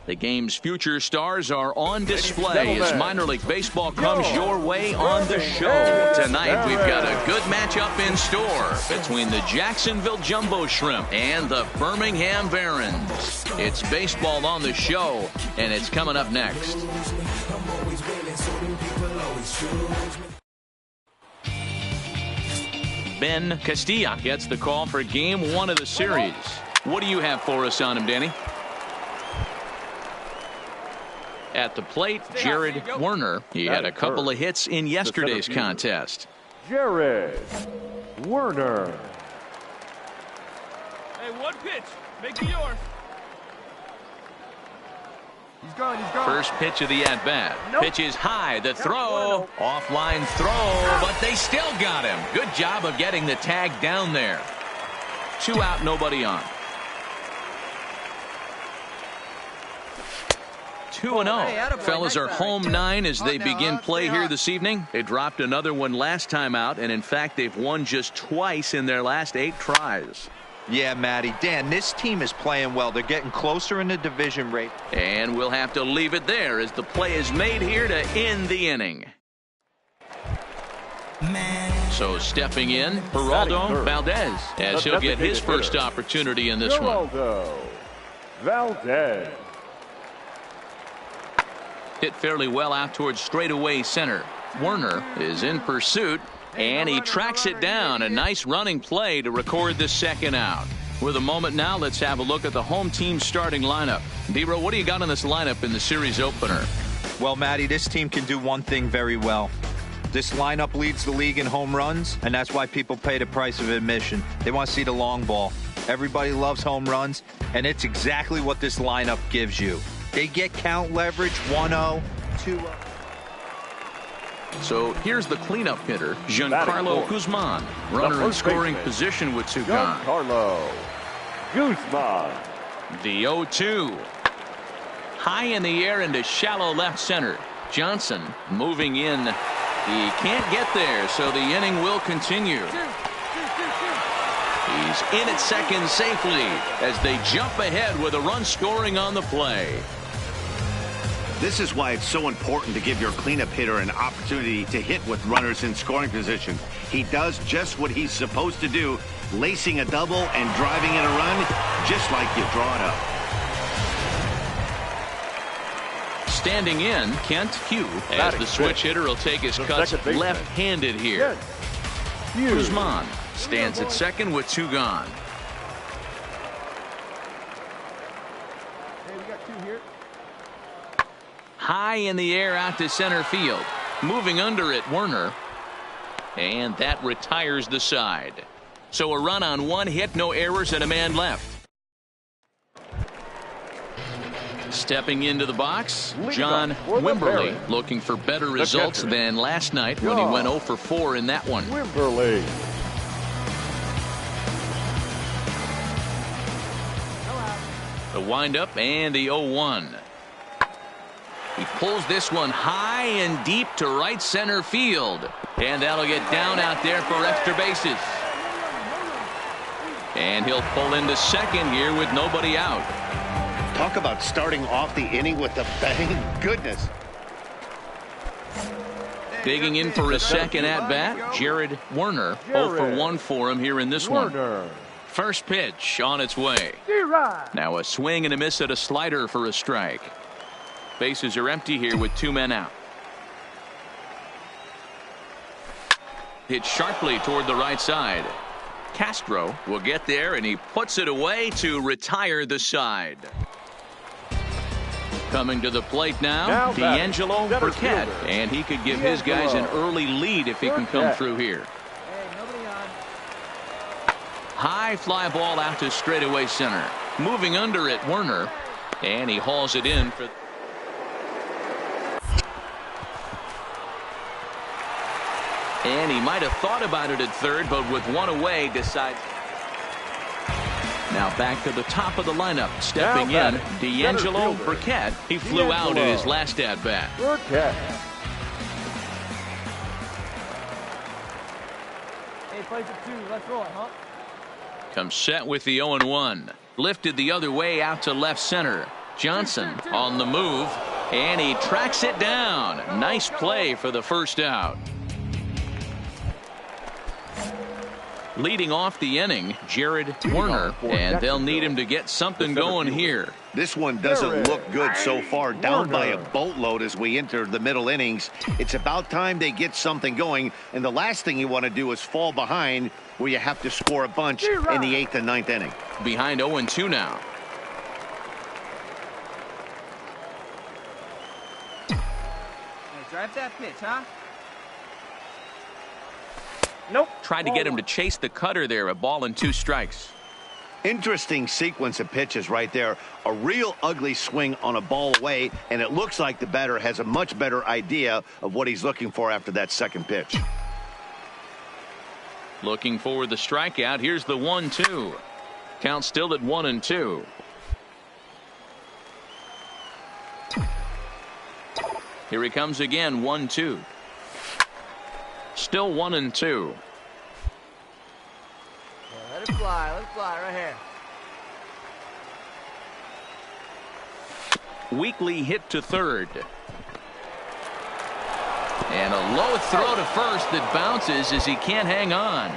The game's future stars are on display as minor league baseball comes your way on the show. Tonight, we've got a good matchup in store between the Jacksonville Jumbo Shrimp and the Birmingham Barons. It's baseball on the show, and it's coming up next. Ben Castilla gets the call for game 1 of the series. What do you have for us on him, Danny? At the plate, Jared Werner. He had a couple of hits in yesterday's contest. Jared Werner. Hey, one pitch. Make it yours. He's gone. He's gone. First pitch of the at-bat. Pitch is high. The throw. Offline throw, but they still got him. Good job of getting the tag down there. 2 out, nobody on. 2-0. Fellas are home 9 as they begin play here this evening. They dropped another one last time out, and in fact, they've won just twice in their last 8 tries. Yeah, Matty. Dan, this team is playing well. They're getting closer in the division rate. And we'll have to leave it there as the play is made here to end the inning. So stepping in, Geraldo Valdez, as he'll get his first opportunity in this one. Valdez. Hit fairly well out towards straightaway center. Werner is in pursuit, and he tracks it down. A nice running play to record the second out. With a moment now, let's have a look at the home team starting lineup. D-Row, what do you got in this lineup in the series opener? Well, Matty, this team can do one thing very well. This lineup leads the league in home runs, and that's why people pay the price of admission. They want to see the long ball. Everybody loves home runs, and it's exactly what this lineup gives you. They get count leverage, 1-0, 2-0. So here's the cleanup hitter, Giancarlo Guzman. Runner in scoring position with 2 gone. Giancarlo Guzman. The 0-2. High in the air into shallow left center. Johnson moving in. He can't get there, so the inning will continue. He's in at second safely as they jump ahead with a run scoring on the play. This is why it's so important to give your cleanup hitter an opportunity to hit with runners in scoring position. He does just what he's supposed to do, lacing a double and driving in a run, just like you draw it up. Standing in, Kent Hugh, as the switch hitter will take his cuts left-handed here. Guzman stands at second with 2 gone. Hey, we got 2 here. High in the air out to center field. Moving under it, Werner. And that retires the side. So a run on 1 hit, no errors, and a man left. Stepping into the box, John Wimberly, looking for better results than last night when he went 0 for 4 in that one. Wimberly. The windup and the 0-1. He pulls this one high and deep to right center field. And that'll get down out there for extra bases. And he'll pull into second here with nobody out. Talk about starting off the inning with a bang. Goodness. Digging in for his second at-bat, Jared Werner. 0 for 1 for him here in this one. First pitch on its way. Now a swing and a miss at a slider for a strike. Bases are empty here with 2 men out. Hit sharply toward the right side. Castro will get there, and he puts it away to retire the side. Coming to the plate now D'Angelo Burkett, and he could give his guys an early lead if he can come through here. High fly ball out to straightaway center. Moving under it, Werner, and he hauls it in for. And he might have thought about it at third, but with 1 away, decides. Now back to the top of the lineup. Stepping in, D'Angelo Burkett. He flew out in his last at-bat. Burkett. Hey, plays it 2. Let's roll it, huh? Comes set with the 0-1. Lifted the other way out to left center. Johnson on the move, and he tracks it down. Nice play for the first out. Leading off the inning, Jared Werner, and they'll need him to get something going here. This one doesn't look good so far, down by a boatload as we enter the middle innings. It's about time they get something going, and the last thing you want to do is fall behind where you have to score a bunch in the 8th and 9th inning. Behind 0-2 now. Hey, drive that pitch, huh? Nope. Tried to get him to chase the cutter there. A ball and 2 strikes. Interesting sequence of pitches right there. A real ugly swing on a ball away, and it looks like the batter has a much better idea of what he's looking for after that second pitch. Looking for the strikeout. Here's the 1-2. Count still at 1-2. Here he comes again. 1-2. Still 1-2. Let it fly right here. Weekly hit to third. And a low throw to first that bounces as he can't hang on.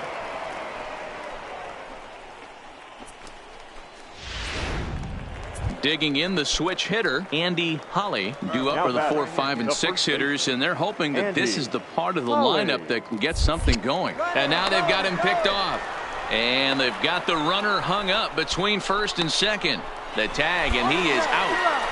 Digging in the switch hitter, Andy Holly, due up for the 4, 5, and 6 hitters, and they're hoping that this is the part of the lineup that can get something going. And now they've got him picked off. And they've got the runner hung up between first and second. The tag, and he is out.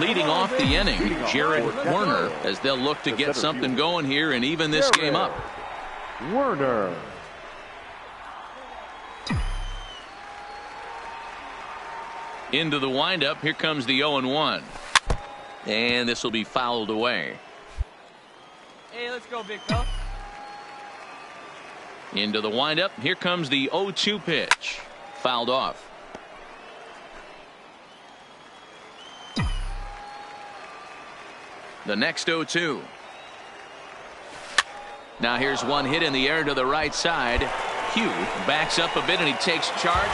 Leading off the inning, Jared Werner, as they'll look to get something going here and even this game up. Werner. Into the windup. Here comes the 0-1. And this will be fouled away. Hey, let's go, big fella. Into the windup. Here comes the 0-2 pitch. Fouled off. The next 0-2. Now here's one hit in the air to the right side. Hugh backs up a bit and he takes charge.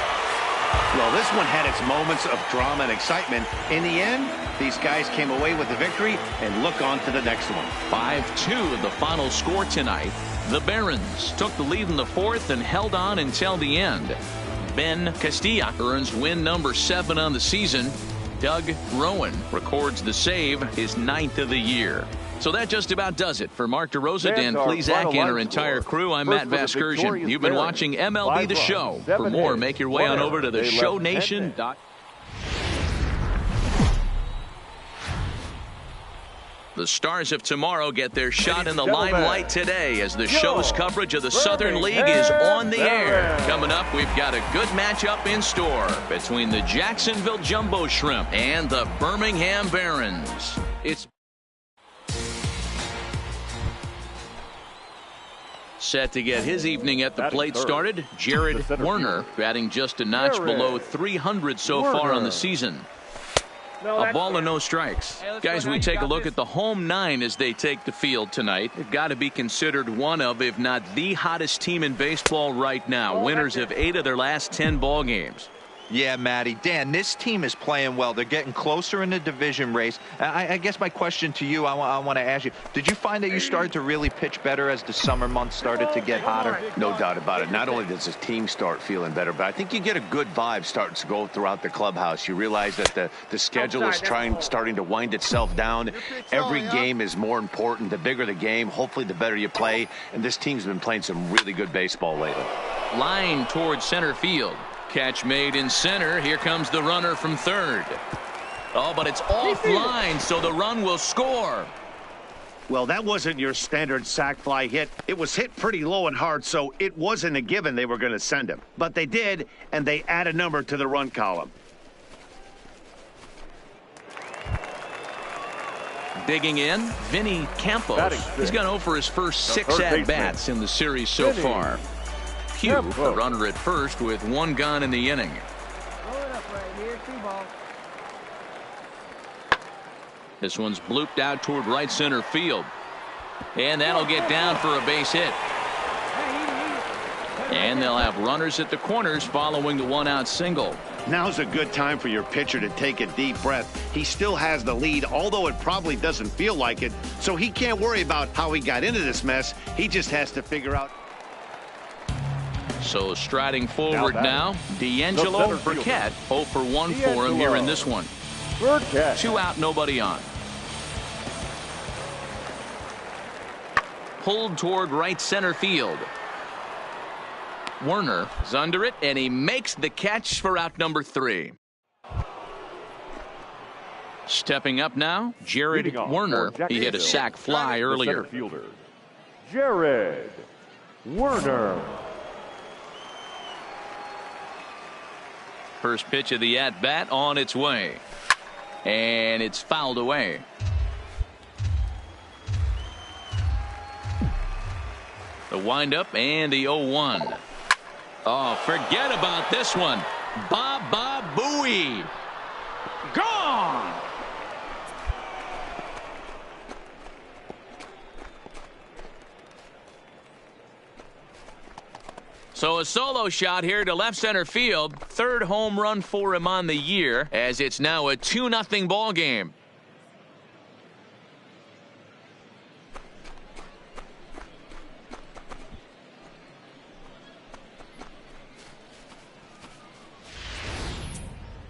Well, this one had its moments of drama and excitement. In the end, these guys came away with the victory and look on to the next one. 5-2 the final score tonight. The Barons took the lead in the 4th and held on until the end. Ben Castilla earns win number 7 on the season. Doug Rowan records the save, his 9th of the year. So that just about does it. For Mark DeRosa, Dan Plesac, and our entire crew, I'm Matt Vasgersian. You've been watching MLB The Show. For more, make your way on over to theshownation.com. The Stars of tomorrow get their shot in the limelight today as the show's coverage of the Southern League is on the air. Coming up, we've got a good matchup in store between the Jacksonville Jumbo Shrimp and the Birmingham Barons. It's set to get his evening at the plate started. Jared Werner batting just a notch below 300 so far on the season. A ball and no strikes. Guys, we take a look at the home 9 as they take the field tonight. They've got to be considered one of, if not the hottest team in baseball right now. Winners of 8 of their last 10 ball games. Yeah, Matty. Dan, this team is playing well. They're getting closer in the division race. I guess my question to you, I want to ask you, did you find that you started to really pitch better as the summer months started to get hotter? No doubt about it. Not only does the team start feeling better, but I think you get a good vibe starting to go throughout the clubhouse. You realize that the schedule is starting to wind itself down. Every game is more important. The bigger the game, hopefully the better you play. And this team's been playing some really good baseball lately. Line towards center field. Catch made in center. Here comes the runner from third. Oh, but it's offline, so the run will score. Well, that wasn't your standard sac fly hit. It was hit pretty low and hard, so it wasn't a given they were going to send him. But they did, and they add a number to the run column. Digging in, Vinny Campos. He's gone over his first 6 at-bats in the series so far. Hugh, the runner at first with 1 gone in the inning. Roll it up right here, 2 balls. This one's blooped out toward right center field. And that'll get down for a base hit. And they'll have runners at the corners following the one-out single. Now's a good time for your pitcher to take a deep breath. He still has the lead, although it probably doesn't feel like it. So he can't worry about how he got into this mess. He just has to figure out. So striding forward now, D'Angelo Burkett, 0 for 1 for him here in this one. Burkett. 2 out, nobody on. Pulled toward right center field. Werner is under it, and he makes the catch for out number 3. Stepping up now, Jared Werner. He hit a sac fly earlier. Jared Werner. First pitch of the at-bat on its way. And it's fouled away. The windup and the 0-1. Oh, forget about this one. Baba Booey. Gone. So a solo shot here to left center field. 3rd home run for him on the year, as it's now a 2-0 ball game.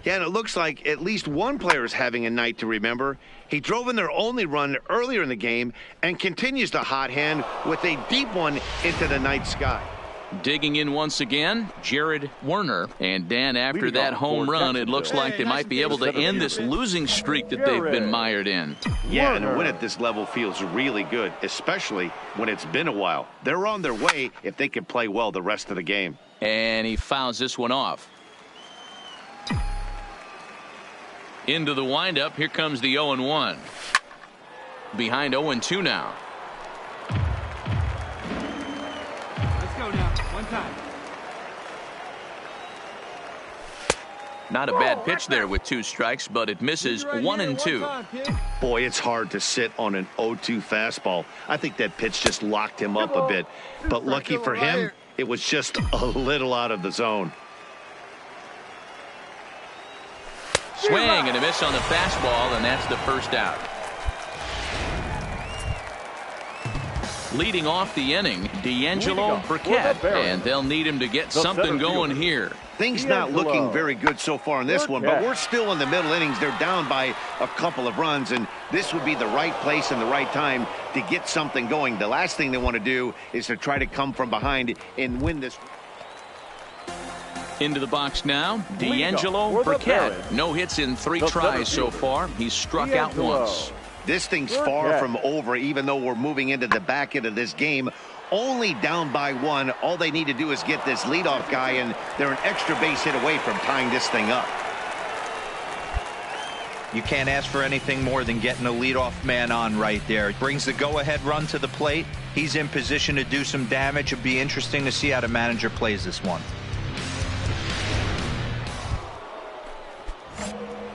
Yeah, and it looks like at least one player is having a night to remember. He drove in their only run earlier in the game and continues the hot hand with a deep one into the night sky. Digging in once again, Jared Werner. And Dan, after that home run, it looks like they might be able to end this losing streak that they've been mired in. Yeah, and a win at this level feels really good, especially when it's been a while. They're on their way if they can play well the rest of the game. And he fouls this one off. Into the windup. Here comes the 0-1. Behind 0-2 now. Let's go now. One time. Not a bad pitch there with 2 strikes, but it misses 1-2. Boy, it's hard to sit on an 0-2 fastball. I think that pitch just locked him up a bit. But lucky for him, it was just a little out of the zone. Swing and a miss on the fastball, and that's the first out. Leading off the inning, D'Angelo Burkett, and they'll need him to get something going here. Things not looking very good so far in this one, but we're still in the middle innings. They're down by a couple of runs, and this would be the right place and the right time to get something going. The last thing they want to do is to try to come from behind and win this. Into the box now, D'Angelo Burkett. No hits in 3 tries so far. He's struck out once. This thing's far from over, even though we're moving into the back end of this game. Only down by 1. All they need to do is get this leadoff guy, and they're an extra base hit away from tying this thing up. You can't ask for anything more than getting a leadoff man on right there. It brings the go-ahead run to the plate. He's in position to do some damage. It'd be interesting to see how the manager plays this one.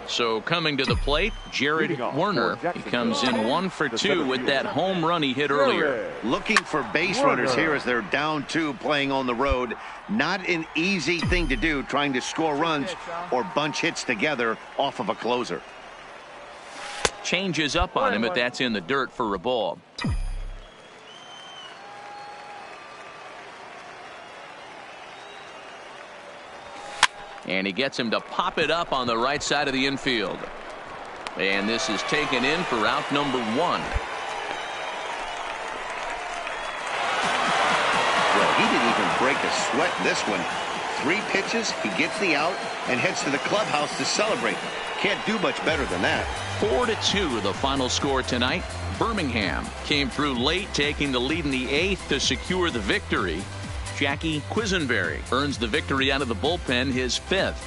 So coming to the plate, Jared Werner. He comes in 1 for 2 with that home run he hit earlier. Looking for base runners here as they're down 2 playing on the road. Not an easy thing to do, trying to score runs or bunch hits together off of a closer. Changes up on him, but that's in the dirt for a ball. And he gets him to pop it up on the right side of the infield. And this is taken in for out number 1. Well, he didn't even break a sweat in this one. 3 pitches, he gets the out and heads to the clubhouse to celebrate. Can't do much better than that. 4-2 the final score tonight. Birmingham came through late, taking the lead in the 8th to secure the victory. Jackie Quisenberry earns the victory out of the bullpen, his 5th.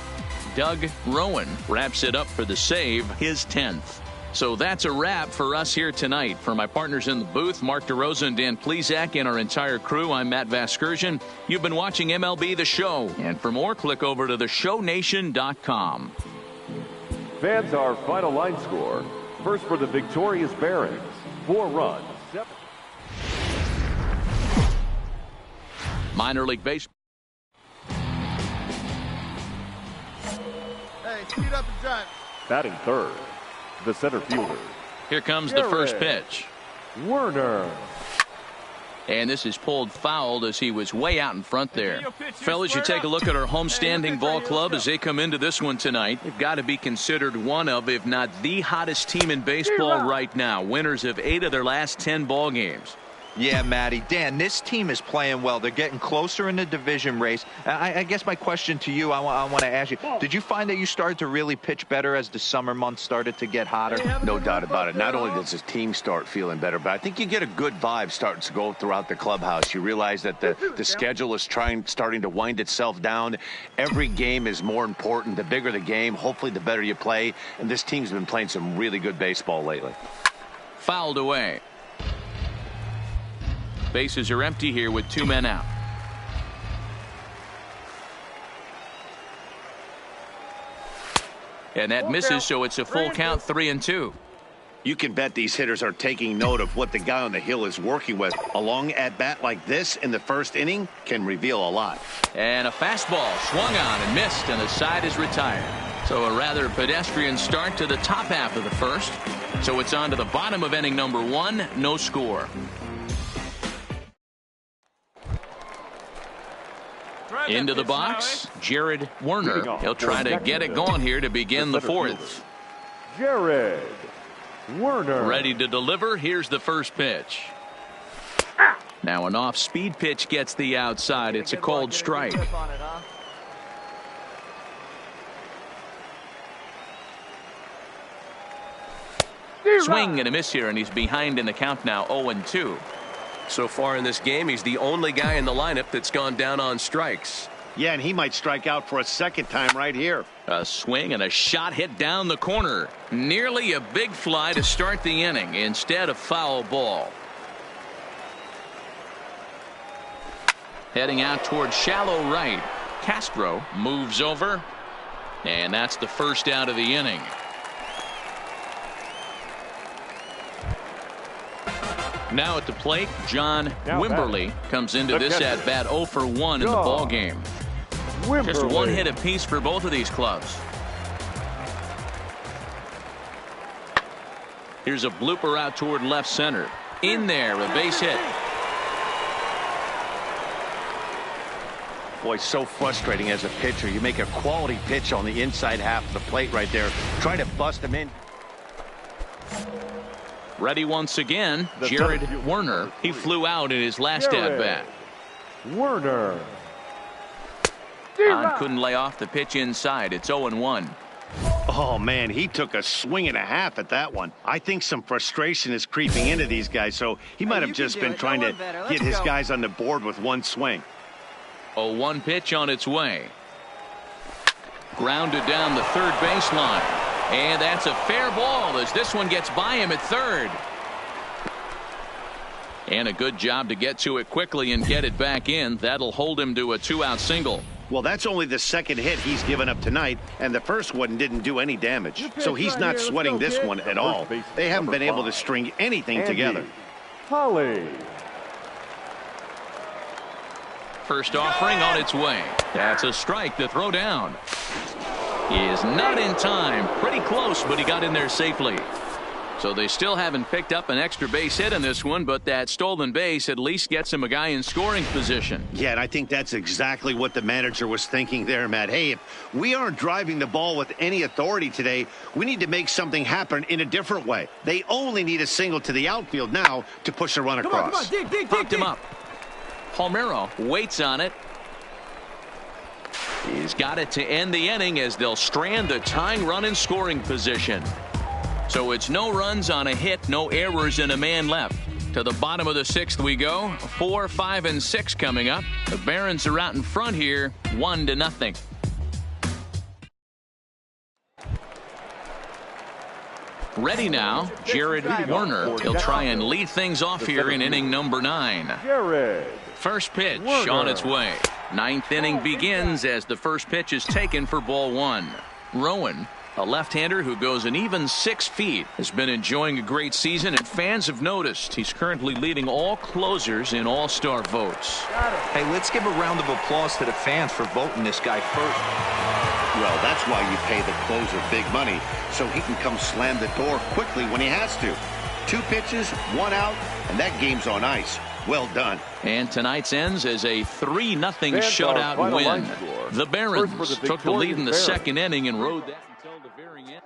Doug Rowan wraps it up for the save, his 10th. So that's a wrap for us here tonight. For my partners in the booth, Mark DeRosa and Dan Plesac, and our entire crew, I'm Matt Vasgersian. You've been watching MLB The Show. And for more, click over to theshownation.com. Fans, our final line score. First for the victorious Barons, 4 runs. Minor League Baseball. play. Speed up and drive. Batting third, the center fielder. Here comes the first pitch. Werner. And this is pulled foul as he was way out in front there. Fellas, you take a look at our homestanding ball club as they come into this one tonight. They've got to be considered one of, if not the hottest team in baseball right now. Winners of 8 of their last 10 ball games. Yeah, Matty. Dan, this team is playing well. They're getting closer in the division race. I guess my question to you, I want to ask you, did you find that you started to really pitch better as the summer months started to get hotter? No doubt about it. Not only does the team start feeling better, but I think you get a good vibe starting to go throughout the clubhouse. You realize that the schedule is starting to wind itself down. Every game is more important. The bigger the game, hopefully the better you play. And this team's been playing some really good baseball lately. Fouled away. Bases are empty here with 2 men out. And that misses, so it's a full count, 3-2. You can bet these hitters are taking note of what the guy on the hill is working with. A long at-bat like this in the first inning can reveal a lot. And a fastball swung on and missed, and the side is retired. So a rather pedestrian start to the top half of the first. So it's on to the bottom of inning number 1, no score. Into the box, Jared Werner. He'll try to get it going here to begin the 4th. Jared Werner. Ready to deliver. Here's the first pitch. Now an off-speed pitch gets the outside. It's a cold strike. Swing and a miss here, and he's behind in the count now, 0-2. So far in this game, he's the only guy in the lineup that's gone down on strikes. Yeah, and he might strike out for a second time right here. A swing and a shot hit down the corner. Nearly a big fly to start the inning. Instead, a foul ball. Heading out toward shallow right. Castro moves over. And that's the first out of the inning. Now at the plate, John Wimberly comes into this at-bat 0 for 1 in the ball game. Just 1 hit apiece for both of these clubs. Here's a blooper out toward left center. In there, a base hit. Boy, so frustrating as a pitcher. You make a quality pitch on the inside half of the plate right there. Try to bust him in. Ready once again, Jared Werner. He flew out in his last at-bat. Werner. Hahn couldn't lay off the pitch inside. It's 0-1. Oh, man, he took a swing and a half at that one. I think some frustration is creeping into these guys, so he might have just been trying to get his guys on the board with one swing. 0-1 pitch on its way. Grounded down the third baseline. And that's a fair ball as this one gets by him at third. And a good job to get to it quickly and get it back in. That'll hold him to a 2-out single. Well, that's only the second hit he's given up tonight, and the first one didn't do any damage. So he's not sweating this one at all. They haven't been able to string anything together. Holly. First offering on its way. That's a strike to throw down. He is not in time. Pretty close, but he got in there safely. So they still haven't picked up an extra base hit in this one, but that stolen base at least gets him a guy in scoring position. Yeah, and I think that's exactly what the manager was thinking there, Matt. Hey, if we aren't driving the ball with any authority today, we need to make something happen in a different way. They only need a single to the outfield now to push a run across. Come on, dig, popped him up. Palmeiro waits on it. He's got it to end the inning as they'll strand the tying run in scoring position. So it's no runs on a hit, no errors, and a man left. To the bottom of the 6th we go. 4, 5, and 6 coming up. The Barons are out in front here, 1-0. Ready now, Jared Werner. He'll try and lead things off here in inning number 9. Jared. First pitch on its way. 9th inning begins as the first pitch is taken for ball 1. Rowan A left-hander who goes an even 6 feet, has been enjoying a great season, and fans have noticed he's currently leading all closers in all-star votes. Hey, let's give a round of applause to the fans for voting this guy first. Well, that's why you pay the closer big money, so he can come slam the door quickly when he has to. 2 pitches, 1 out, and that game's on ice. Well done. And tonight's ends as a 3-0 shutout win. The Barons took the lead in the second inning and rode that until the very end.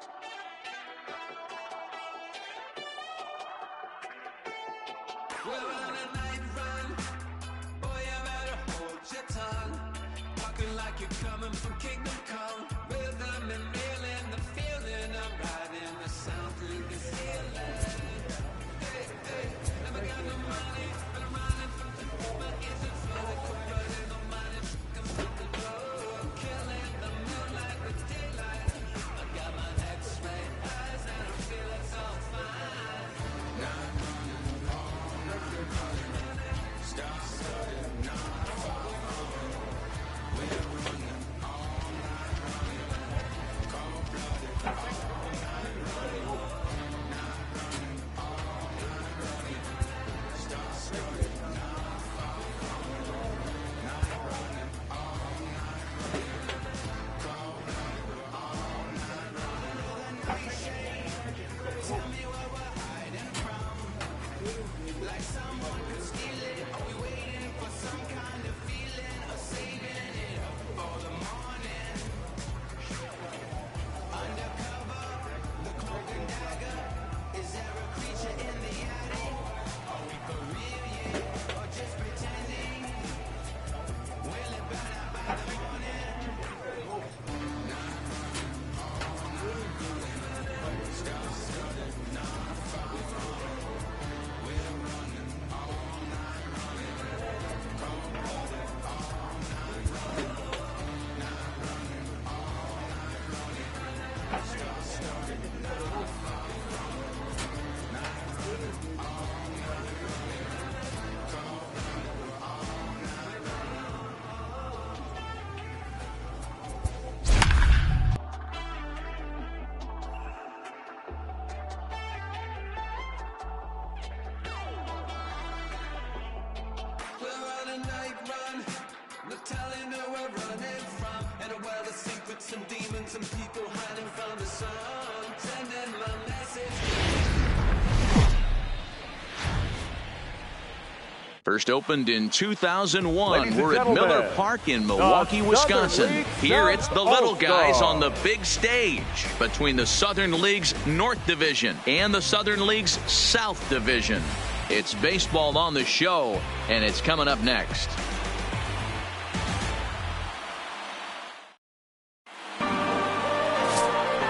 First opened in 2001. We're at Miller Park in Milwaukee, Wisconsin. Here it's the little guys on the big stage between the Southern League's North Division and the Southern League's South Division. It's baseball on the show, and it's coming up next.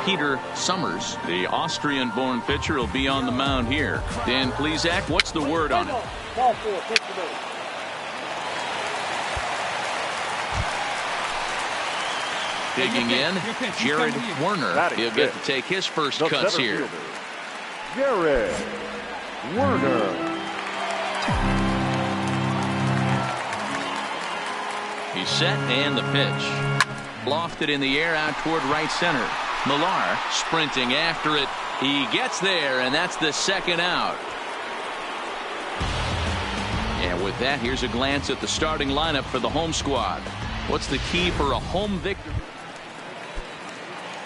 Peter Summers, the Austrian-born pitcher, will be on the mound here. Dan Plesac, what's the word on it? Digging in, Jared Werner. He'll get to take his first cuts here. Jared Werner. He's set, and the pitch. Lofted in the air out toward right center. Millar sprinting after it. He gets there, and that's the second out. And with that, here's a glance at the starting lineup for the home squad. What's the key for a home victory?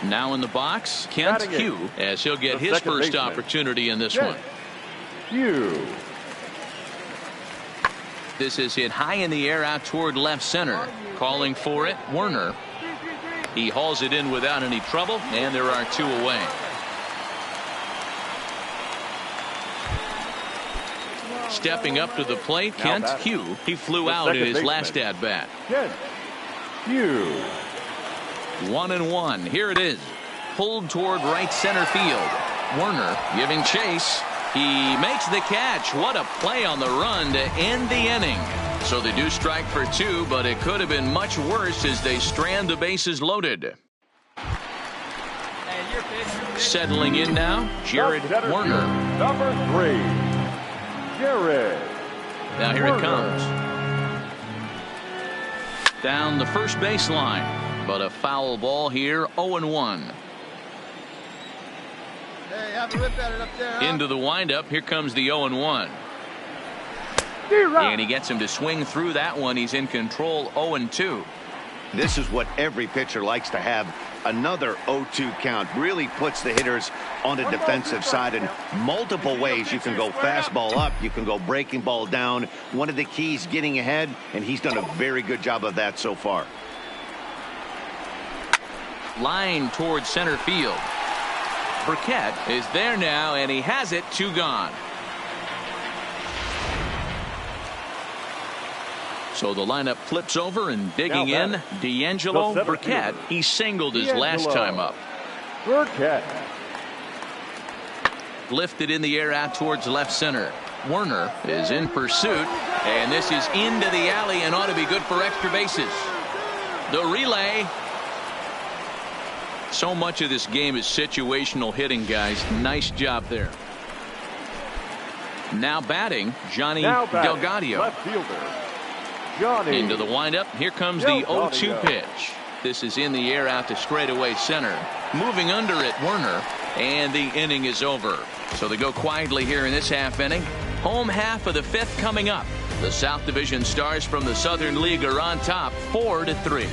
Now in the box, Kent Hugh, as he'll get his first opportunity in this one. Hugh. This is hit high in the air out toward left center. Calling for it, Werner. He hauls it in without any trouble, and there are 2 away. Stepping up to the plate, Kent Hugh. He flew out in his last at-bat. Kent Hugh. 1-1. Here it is. Pulled toward right center field. Werner giving chase. He makes the catch. What a play on the run to end the inning. So they do strike for 2, but it could have been much worse as they strand the bases loaded. Settling in now, Jared Werner. Number 3, Jared. Now here it comes. Down the first baseline, but a foul ball here, 0-1. Into the windup. Here comes the 0-1. And he gets him to swing through that one. He's in control, 0-2. This is what every pitcher likes to have. Another 0-2 count really puts the hitters on the defensive side in multiple ways. You can go fastball up, you can go breaking ball down. One of the keys, getting ahead, and he's done a very good job of that so far. Line towards center field. Burkett is there now, and he has it. 2 gone. So the lineup flips over, and digging in, D'Angelo Burkett. He singled his last time up. Burkett. Lifted in the air out towards left center. Werner is in pursuit, and this is into the alley and ought to be good for extra bases. The relay. So much of this game is situational hitting, guys. Nice job there. Now batting, Johnny Delgado. Left fielder, Johnny. Into the windup. Here comes the 0-2 pitch. This is in the air out to straightaway center. Moving under it, Werner, and the inning is over. So they go quietly here in this half inning. Home half of the 5th coming up. The South Division Stars from the Southern League are on top, 4-3.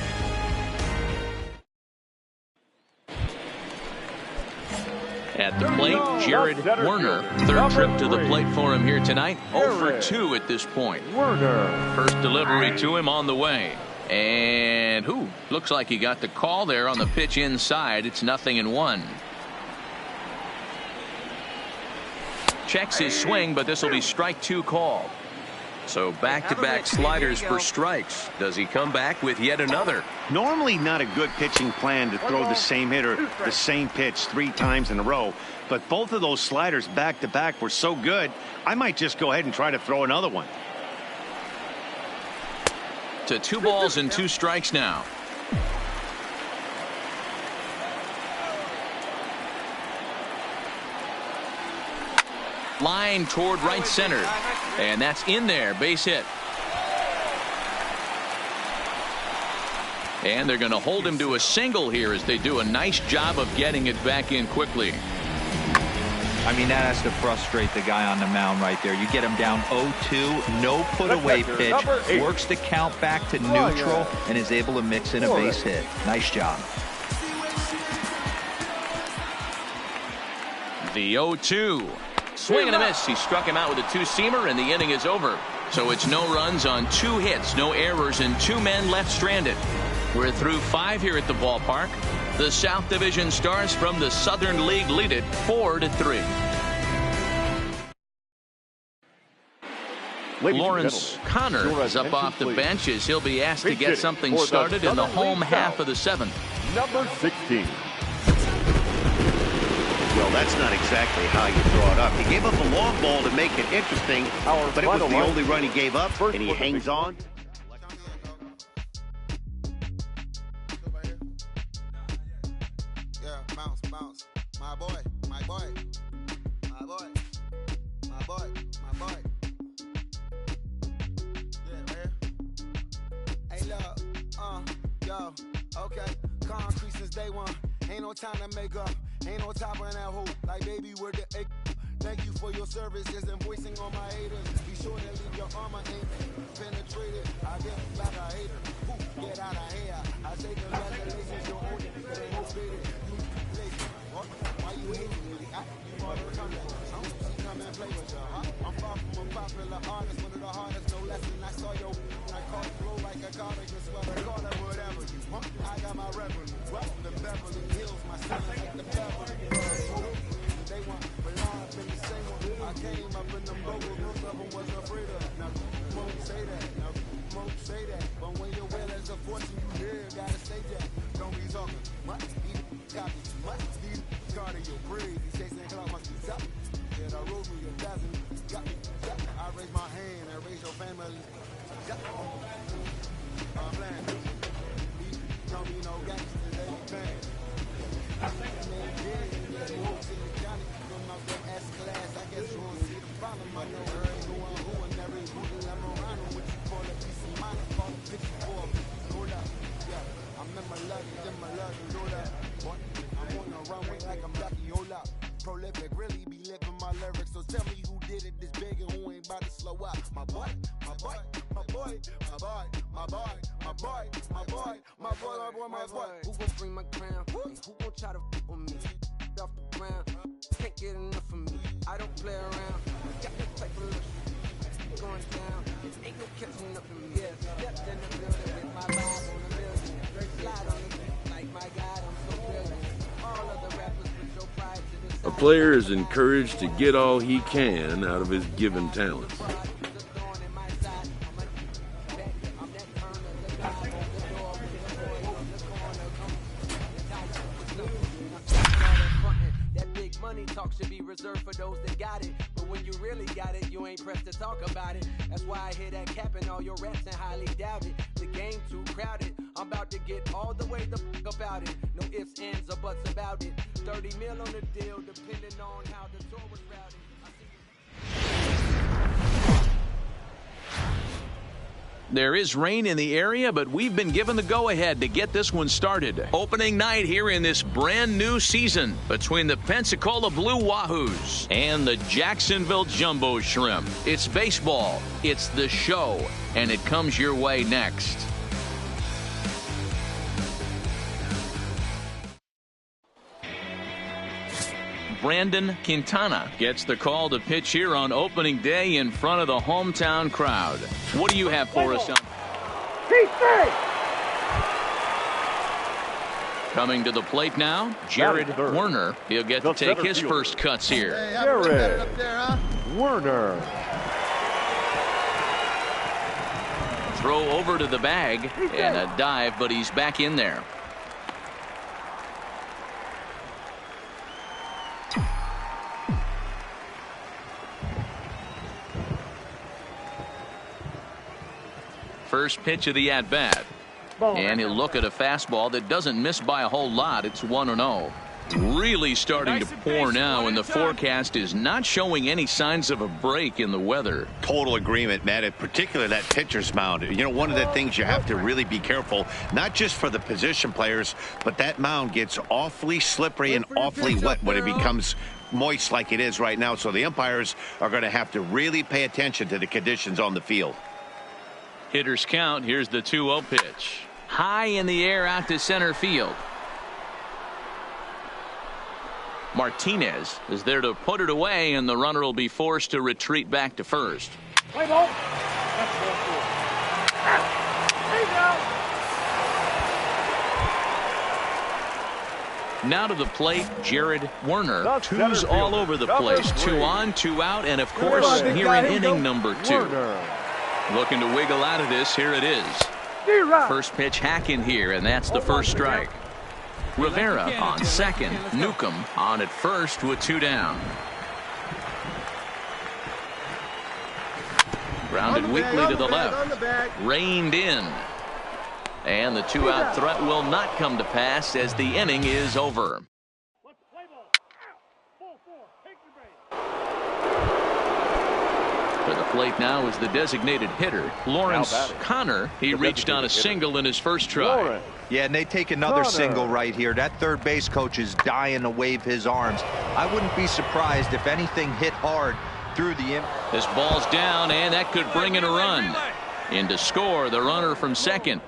At the plate, Jared Werner. Third trip to the plate for him here tonight. 0 for 2 at this point. Werner. First delivery to him on the way. And looks like he got the call there on the pitch inside. It's 0-1. Checks his swing, but this will be strike 2 called. So back-to-back sliders for strikes. Does he come back with yet another? Normally not a good pitching plan to throw the same hitter the same pitch 3 times in a row, but both of those sliders back-to-back were so good, I might just go ahead and try to throw another one. To 2 balls and 2 strikes now. Line toward right center, and that's in there. Base hit. And they're going to hold him to a single here as they do a nice job of getting it back in quickly. I mean, that has to frustrate the guy on the mound right there. You get him down 0-2, no put away pitch, works the count back to neutral, and is able to mix in a base hit. Nice job. The 0-2. Swing and a miss. He struck him out with a 2-seamer, and the inning is over. So it's no runs on 2 hits, no errors, and 2 men left stranded. We're through 5 here at the ballpark. The South Division Stars from the Southern League lead it 4-3. Lawrence Connor is up off the bench as he'll be asked to get something started in the home half of the 7th. Number 16. Well, that's not exactly how you draw it up. He gave up a long ball to make it interesting, but it was the only run he gave up, and he hangs on. Yeah, bounce. My boy. Yeah, man. Hey, look, yo, okay. Concrete since day one. Ain't no time to make up. Ain't no top on that hoe. Like, baby, where the egg? Thank you for your service. Just invoicing on my haters. Be sure to leave your armor ain't penetrated. I get like a hater. Ooh, get out of here. I say congratulations, you're old. Ain't no faded. Why you hating me? You want to come back. She come and play with you, huh? I'm far from a popular artist. One of the hardest, no lesson. I saw your I caught flow like a cardigan sweater. Call it whatever you want. I got my reverend. Well, the Beverly Hills, my son like the Beverly Hills. They want belong in the same one. I came up in them bubbles. Most of them was afraid of. Now, won't say that. But when your will is a fortune, you hear, gotta say that. Don't be talking much. Copy much. Cardio breathe. These chasing clock must be tough. Yeah, I rode me a dozen. Got me. I raise my hand and raise your family. I'm playing. Don't be no gangsters, they be bad. I think the man did. He walks in the county. From out that S class, I guess you won't see the problem. I know her ain't going who and every hoodie I'm around. What you call it, peace of mind, call it 54. Hold up, yeah. I'm in my luggage, know that. I'm on the runway like I'm lucky, hold up. prolific, really be living my lyrics. So tell me who did it this big and who ain't about to slow up. My boy, my boy, my boy, my boy, my boy, my boy, my boy, my boy, my boy, my boy. Who gon' bring my crown? And who gon' try to f with me? Off the ground, can't get enough of me. I don't play around. Got this type of look going down. Ain't no catching up to me. Yeah, stepped in the building with my vibe on the building. Slide on the beat like my God, I'm so brilliant. All of the rappers put your pride to the side. A player is encouraged to get all he can out of his given talents. Talk should be reserved for those that got it, but when you really got it, you ain't pressed to talk about it. That's why I hear that cap in all your raps and highly doubt it. The game too crowded, I'm about to get all the way the fuck about it. No ifs, ands, or buts about it. 30 mil on the deal, depending on how the tour was routed. There is rain in the area, but we've been given the go-ahead to get this one started. Opening night here in this brand new season between the Pensacola Blue Wahoos and the Jacksonville Jumbo Shrimp. It's baseball, it's the show, and it comes your way next. Brandon Quintana gets the call to pitch here on opening day in front of the hometown crowd. What do you have for us? Coming to the plate now, Jared Werner. He'll get to take his first cuts here. Jared Werner. Throw over to the bag and a dive, but he's back in there. First pitch of the at-bat. And he'll look at a fastball that doesn't miss by a whole lot. It's 1-0. Really starting to pour now, and the forecast is not showing any signs of a break in the weather. Total agreement, Matt, in particular that pitcher's mound. You know, one of the things you have to really be careful, not just for the position players, but that mound gets awfully slippery and awfully wet when it becomes moist like it is right now. So the umpires are going to have to really pay attention to the conditions on the field. Hitters count. Here's the 2-0 pitch. High in the air out to center field. Martinez is there to put it away, and the runner will be forced to retreat back to first. Play ball. That's ball four. There you go. Now to the plate, Jared Werner. Two's all over the place. 2 on, 2 out, and of course here in inning number 2. Looking to wiggle out of this. Here it is. First pitch hack in here, and that's the first strike. Rivera on second. Newcomb on at first with 2 down. Grounded weakly to the left. Reined in. And the 2-out threat will not come to pass as the inning is over. To the plate now is the designated hitter, Lawrence Connor. He reached on a single in his first try. Yeah, and they take another single right here. That third base coach is dying to wave his arms. I wouldn't be surprised if anything hit hard through the... This ball's down, and that could bring in a run. In to score, the runner from second.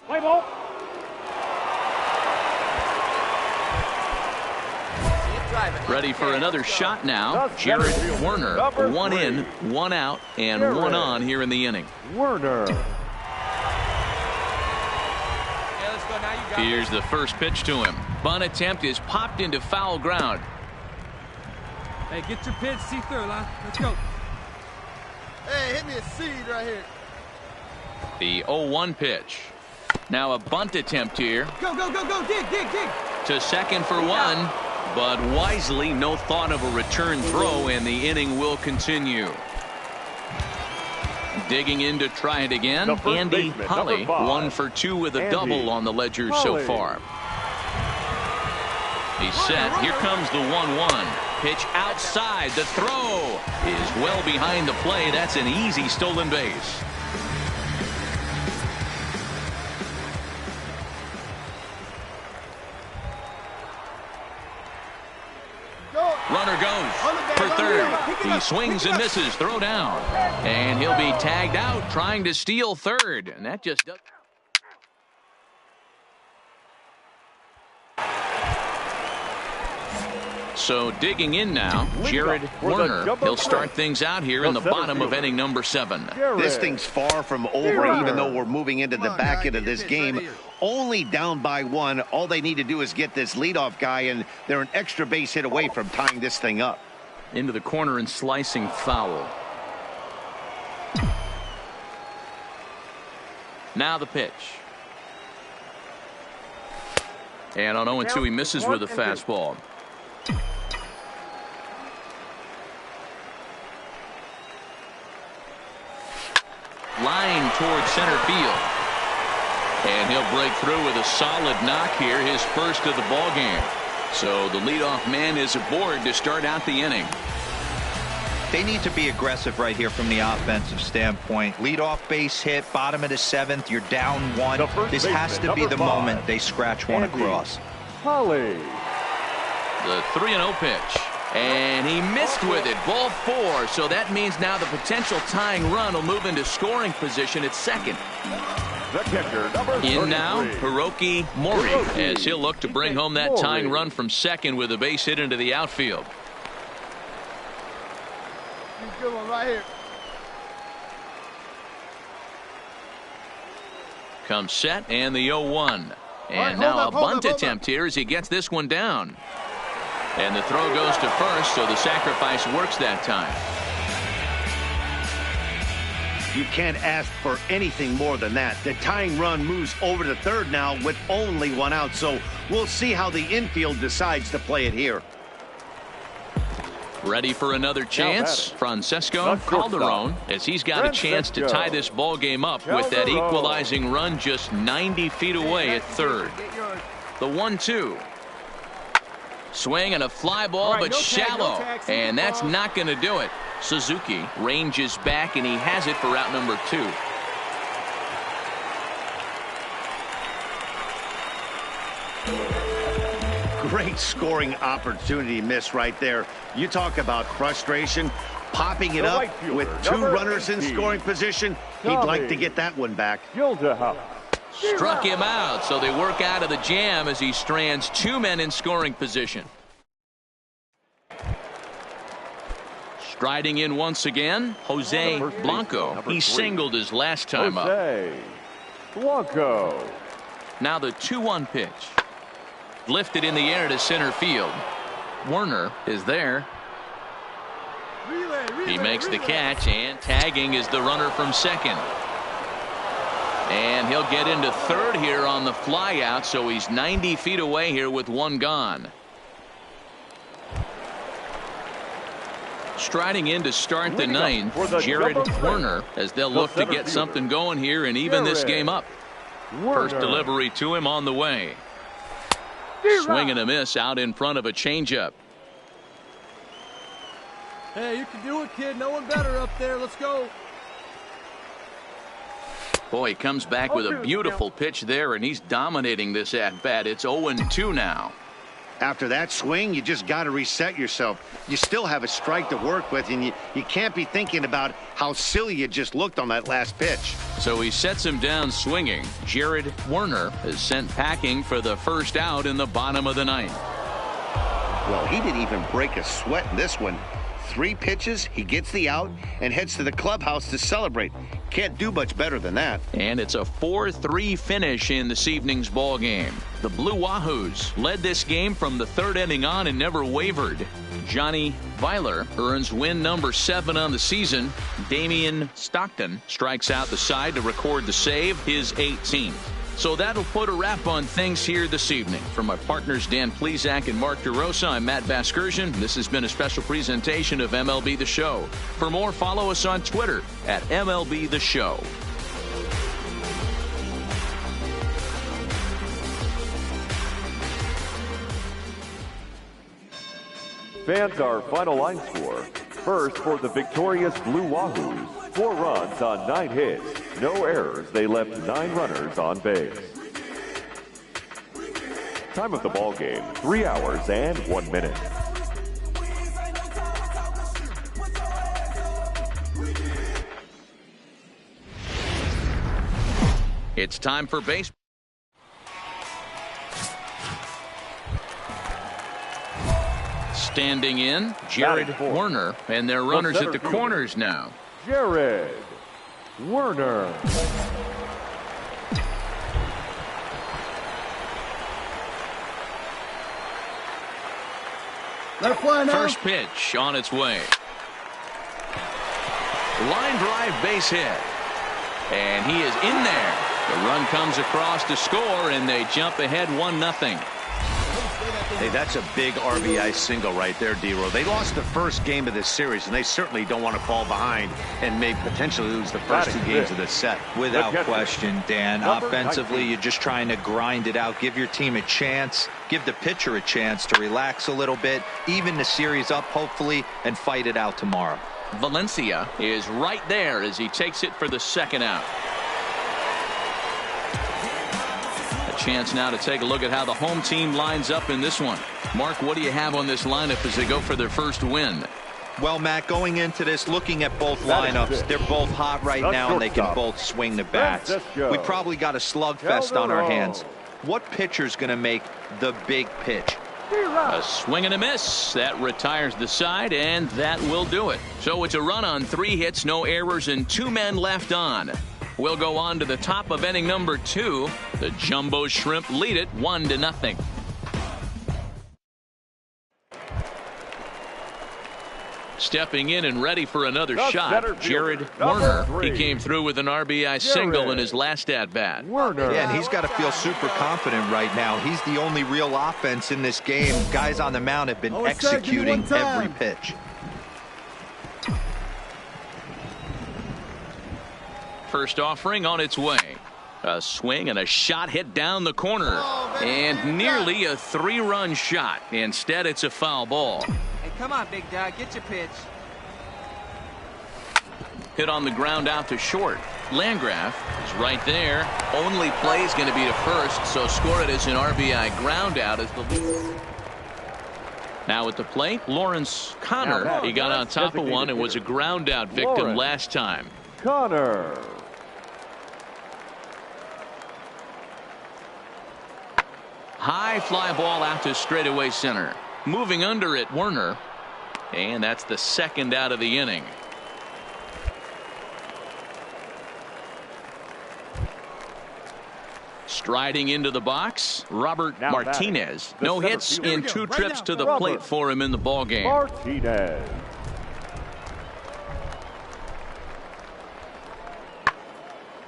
Play ball. Ready for another shot now. Jared Werner, 1 in, 1 out, and 1 on here in the inning. Werner. Here's the first pitch to him. Bunt attempt is popped into foul ground. Hey, get your pitch, see through, line. Let's go. Hey, hit me a seed right here. The 0-1 pitch. Now a bunt attempt here. Go, go, go, go, dig, dig, dig. To second for 1. But wisely, no thought of a return throw, and the inning will continue. Digging in to try it again, Andy Holly, 1 for 2 with a double on the ledger so far. He's set. Here comes the 1-1. Pitch outside. The throw is well behind the play. That's an easy stolen base. swings and misses. Throw down. And he'll be tagged out trying to steal third. And that just does. So digging in now, Jared Werner. He'll start things out here in the bottom of inning number 7. This thing's far from over, even though we're moving into the back end of this game. Only down by 1. All they need to do is get this leadoff guy, and they're an extra base hit away from tying this thing up. Into the corner and slicing foul. Now the pitch. And on 0-2, he misses with a fastball. Line towards center field. And he'll break through with a solid knock here, his first of the ball game. So the leadoff man is aboard to start out the inning. They need to be aggressive right here from the offensive standpoint. Leadoff base hit, bottom of the 7th. You're down 1. This has to be the moment they scratch one across. The 3-0 pitch. And he missed with it. Ball 4. So that means now the potential tying run will move into scoring position at second. The catcher, number 33. In now, Hiroki Mori, as he'll look to bring home that tying run from second with a base hit into the outfield. Good one right here. Comes set and the 0-1. And now a bunt attempt here as he gets this one down. And the throw goes to first, so the sacrifice works that time. You can't ask for anything more than that. The tying run moves over to third now with only 1 out, so we'll see how the infield decides to play it here. Ready for another chance, Francesco Calderon, as he's got a chance to tie this ball game up with that equalizing run just 90 feet away at third. The 1-2. Swing and a fly ball, but shallow, and that's not going to do it. Suzuki ranges back, and he has it for out number 2. Great scoring opportunity miss right there. You talk about frustration, popping it up with 2 runners in scoring position. He'd like to get that one back. Struck him out, so they work out of the jam as he strands 2 men in scoring position. Striding in once again, Jose Blanco. He singled his last time up. Blanco. Now the 2-1 pitch. Lifted in the air to center field. Werner is there. He makes the catch, and tagging is the runner from second. And he'll get into third here on the fly out, so he's 90 feet away here with 1 gone. Striding in to start the 9th, Jared Werner, as they'll look to get something going here and even this game up. First delivery to him on the way. Swing and a miss out in front of a changeup. Hey, you can do it, kid. No one better up there. Let's go. Boy, he comes back with a beautiful pitch there, and he's dominating this at-bat. It's 0-2 now. After that swing, you just got to reset yourself. You still have a strike to work with, and you can't be thinking about how silly you just looked on that last pitch. So he sets him down swinging. Jared Werner is sent packing for the first out in the bottom of the 9th. Well, he didn't even break a sweat in this one. 3 pitches, he gets the out and heads to the clubhouse to celebrate. Can't do much better than that. And it's a 4-3 finish in this evening's ball game. The Blue Wahoos led this game from the 3rd inning on and never wavered. Johnny Weiler earns win number 7 on the season. Damian Stockton strikes out the side to record the save, his 18th. So that'll put a wrap on things here this evening. For my partners Dan Plesac and Mark DeRosa, I'm Matt Vasgersian. This has been a special presentation of MLB The Show. For more, follow us on Twitter at MLB The Show. Fans, our final line score. First for the victorious Blue Wahoos. 4 runs on 9 hits. No errors. They left 9 runners on base. Time of the ball game, 3 hours and 1 minute. It's time for baseball. Standing in, Jared Werner, and their runners at the corners now. Jared Werner. Let it fly now. First pitch on its way. Line drive, base hit. And he is in there. The run comes across to score, and they jump ahead 1-0. Hey, that's a big RBI single right there, D-Row. They lost the first game of this series, and they certainly don't want to fall behind and may potentially lose the first 2 games of this set. Without question, Dan. Offensively, you're just trying to grind it out, give your team a chance, give the pitcher a chance to relax a little bit, even the series up, hopefully, and fight it out tomorrow. Valencia is right there as he takes it for the second out. Chance now to take a look at how the home team lines up in this one. Mark, what do you have on this lineup as they go for their first win? Well, Matt, going into this, looking at both lineups, they're both hot right now, and they can both swing the bats. We probably got a slugfest on our hands. What pitcher's going to make the big pitch? A swing and a miss. That retires the side, and that will do it. So it's a run on 3 hits, no errors, and 2 men left on. We'll go on to the top of inning number 2. The Jumbo Shrimp lead it 1-0. Stepping in and ready for another shot, Jared Werner. He came through with an RBI single in his last at-bat. Yeah, and he's got to feel super confident right now. He's the only real offense in this game. Guys on the mound have been executing every pitch. First offering on its way. A swing and a shot hit down the corner. And nearly a 3-run shot. Instead, it's a foul ball. Hey, come on, big dog. Get your pitch. Hit on the ground out to short. Landgraf is right there. Only play is going to be to first, so score it as an RBI ground out as the lead. Now at the plate, Lawrence Connor. He got on top of one and was a ground out victim last time. Connor. High fly ball out to straightaway center. Moving under it, Werner. And that's the second out of the inning. Striding into the box, Robert Martinez. No hits in 2 trips to the plate for him in the ballgame. Martinez.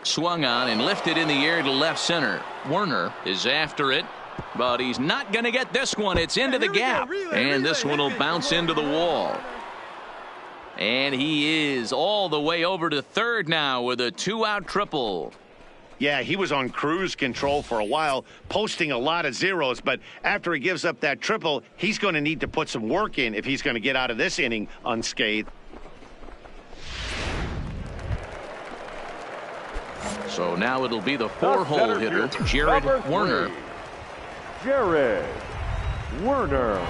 Swung on and lifted in the air to left center. Werner is after it, but he's not going to get this one. It's into the gap, and this one will bounce into the wall. And he is all the way over to third now with a 2-out triple. Yeah, he was on cruise control for a while, posting a lot of zeros, but after he gives up that triple, he's going to need to put some work in if he's going to get out of this inning unscathed. So now it'll be the 4-hole hitter, Jared Werner. Jared Werner.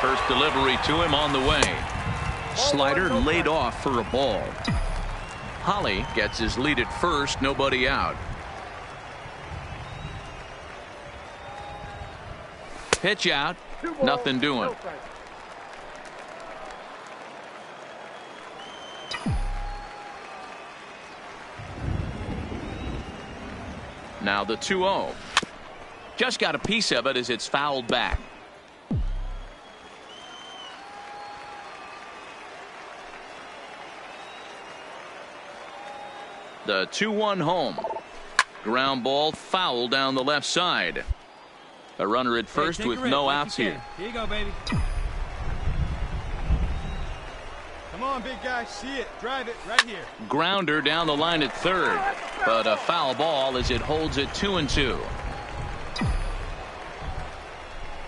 First delivery to him on the way. Slider laid off for a ball. Holly gets his lead at first, nobody out. Pitch out, nothing doing. Now the 2-0. Just got a piece of it as it's fouled back. The 2-1 home. Ground ball foul down the left side. A runner at first with no outs here. Here you go, baby. Come on, big guy. See it. Drive it right here. Grounder down the line at third. But a foul ball as it holds it 2-2.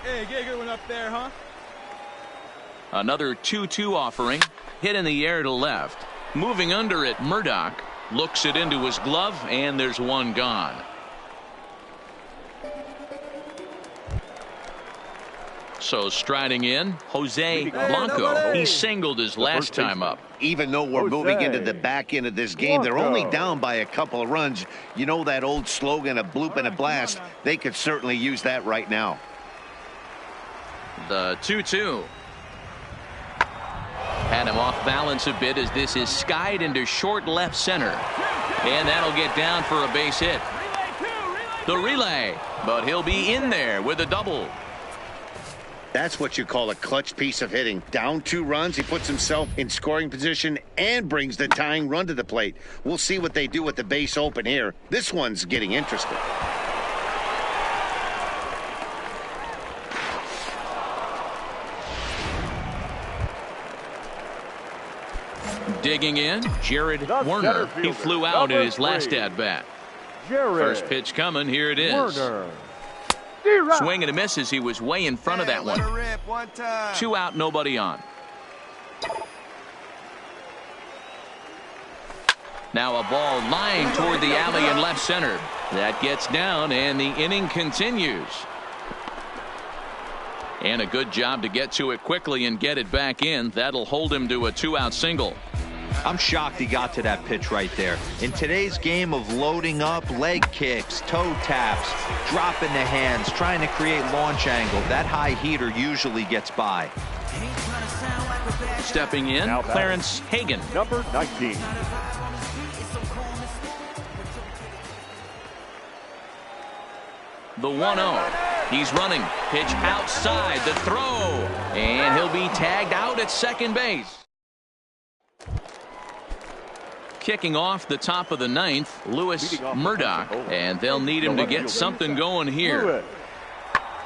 Hey, get a good one up there, huh? Another 2-2 offering. Hit in the air to left. Moving under it, Murdoch looks it into his glove, and there's one gone. So striding in, Jose Blanco. He singled his last time up. Even though we're moving into the back end of this game, they're only down by a couple of runs. You know that old slogan, a bloop and a blast? They could certainly use that right now. The 2-2. Had him off balance a bit as this is skied into short left center. And that'll get down for a base hit. The relay, but he'll be in there with a double. That's what you call a clutch piece of hitting. Down 2 runs, he puts himself in scoring position and brings the tying run to the plate. We'll see what they do with the base open here. This one's getting interesting. Digging in, Jared Werner. He flew out in his last at-bat. First pitch coming, here it is. Werner. Swing and a miss as he was way in front of that one. 2 out, nobody on. Now a ball lined toward the alley in left center. That gets down and the inning continues. And a good job to get to it quickly and get it back in. That'll hold him to a 2-out single. I'm shocked he got to that pitch right there. In today's game of loading up, leg kicks, toe taps, dropping the hands, trying to create launch angle, that high heater usually gets by. Stepping in, Clarence Hagan. Number 19. The 1-0. He's running. Pitch outside the throw. And he'll be tagged out at second base. Kicking off the top of the 9th, Lewis Murdoch. And they'll need him to get something going here.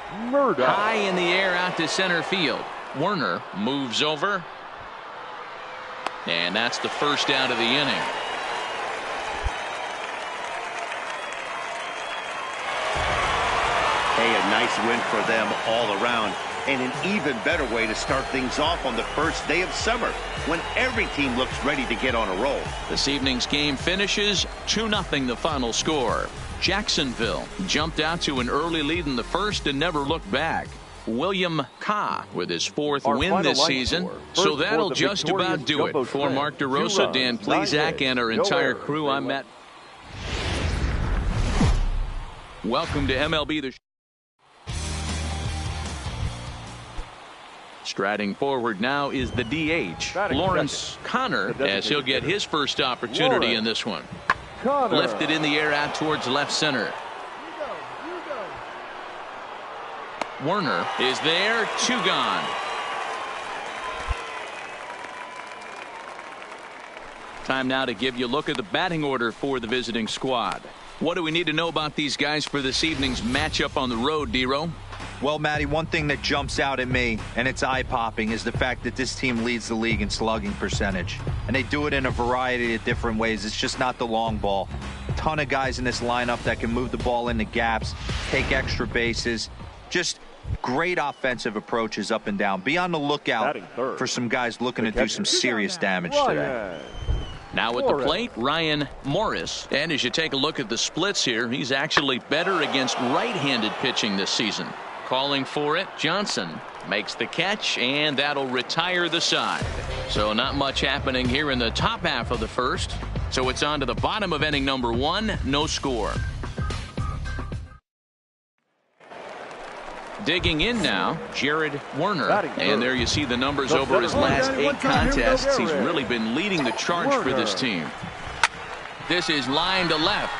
High in the air out to center field. Werner moves over. And that's the first out of the inning. Hey, a nice win for them all around. And an even better way to start things off on the first day of summer, when every team looks ready to get on a roll. This evening's game finishes 2-0 the final score. Jacksonville jumped out to an early lead in the first and never looked back. William Kah with his 4th win this season. So that'll just about do it. For Mark DeRosa, Dan Plesac, and our entire crew, I'm Matt. Welcome to MLB The Show. Striding forward now is the DH, Lawrence Connor, as he'll get his first opportunity in this one. Lifted in the air out towards left center. Werner is there, 2 gone. Time now to give you a look at the batting order for the visiting squad. What do we need to know about these guys for this evening's matchup on the road, D-Row? Well, Matty, one thing that jumps out at me, and it's eye-popping, is the fact that this team leads the league in slugging percentage. And they do it in a variety of different ways. It's just not the long ball. A ton of guys in this lineup that can move the ball into gaps, take extra bases. Just great offensive approaches up and down. Be on the lookout for some guys looking to do some serious damage today. Now at the plate, Ryan Morris. And as you take a look at the splits here, he's actually better against right-handed pitching this season. Calling for it, Johnson makes the catch, and that'll retire the side. So not much happening here in the top half of the first. So it's on to the bottom of inning number 1, no score. Digging in now, Jared Werner. And there you see the numbers over his last 8 contests. He's really been leading the charge for this team. This is line to left.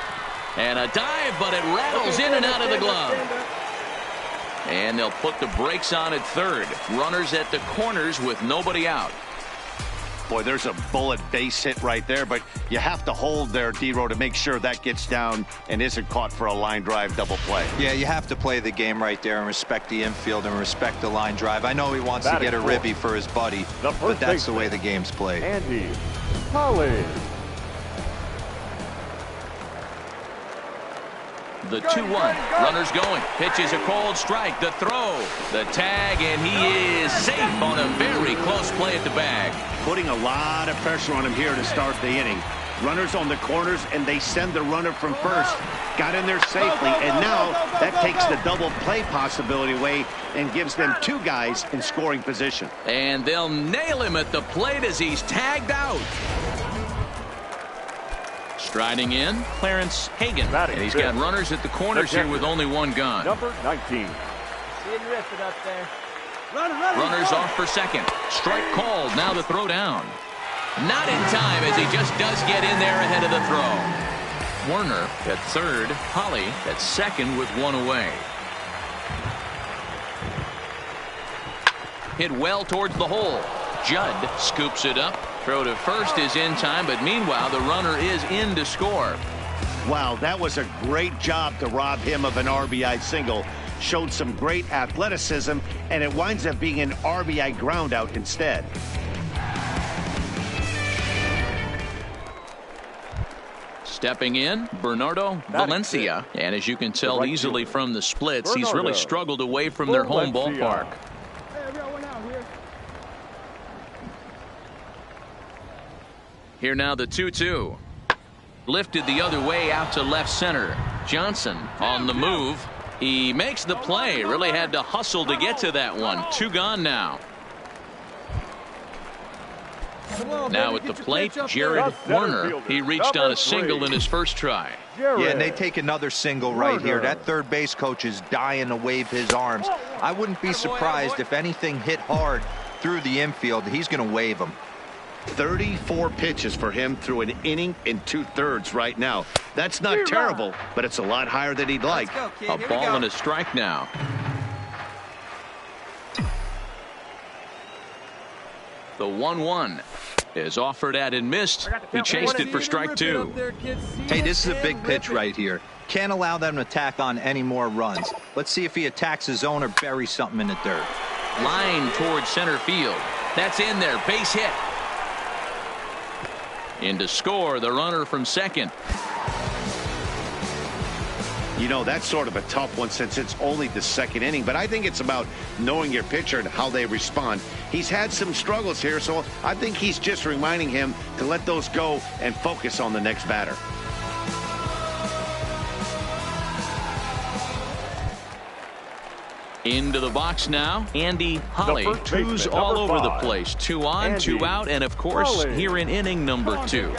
And a dive, but it rattles in and out of the glove. And they'll put the brakes on at third. Runners at the corners with nobody out. Boy, there's a bullet base hit right there, but you have to hold there, D-Row, to make sure that gets down and isn't caught for a line drive double play. Yeah, you have to play the game right there and respect the infield and respect the line drive. I know he wants to get a ribby for his buddy, but that's the way the game's played. Andy Holly. The 2-1. Runners going. Pitches a cold strike. The throw. The tag, and he is safe on a very close play at the bag. Putting a lot of pressure on him here to start the inning. Runners on the corners, and they send the runner from first. Got in there safely, and now that takes the double play possibility away and gives them 2 guys in scoring position. And they'll nail him at the plate as he's tagged out. Striding in, Clarence Hagan. And he's got runners at the corners here with only 1 gun. Number 19. Up there. Runners off for second. Strike called. Now the throw down. Not in time as he just does get in there ahead of the throw. Werner at third. Holly at second with 1 away. Hit well towards the hole. Judd scoops it up. Throw to first is in time, but meanwhile the runner is in to score. Wow, that was a great job to rob him of an RBI single. Showed some great athleticism, and it winds up being an RBI groundout instead. Stepping in, Bernardo Valencia. And as you can tell easily from the splits, he's really struggled away from their home ballpark. Here now the 2-2. Lifted the other way out to left center. Johnson on the move. He makes the play. Really had to hustle to get to that one. 2 gone now. Now at the plate, Jared Werner. He reached on a single in his first try. Yeah, and they take another single right here. That third base coach is dying to wave his arms. I wouldn't be surprised if anything hit hard through the infield. He's going to wave them. 34 pitches for him through an inning and 2/3 right now. That's not terrible, but it's a lot higher than he'd like. A ball and a strike now. The 1-1 is offered at and missed. He chased it for strike 2. Hey, this is a big pitch right here. Can't allow them to tack on any more runs. Let's see if he attacks his zone or buries something in the dirt. Line towards center field. That's in there. Base hit. In to score, the runner from second. You know, that's sort of a tough one since it's only the second inning, but I think it's about knowing your pitcher and how they respond. He's had some struggles here, so I think he's just reminding him to let those go and focus on the next batter. Into the box now, Andy Holly. 2's all over the place. 2 on, 2 out, and of course, here in inning number 2.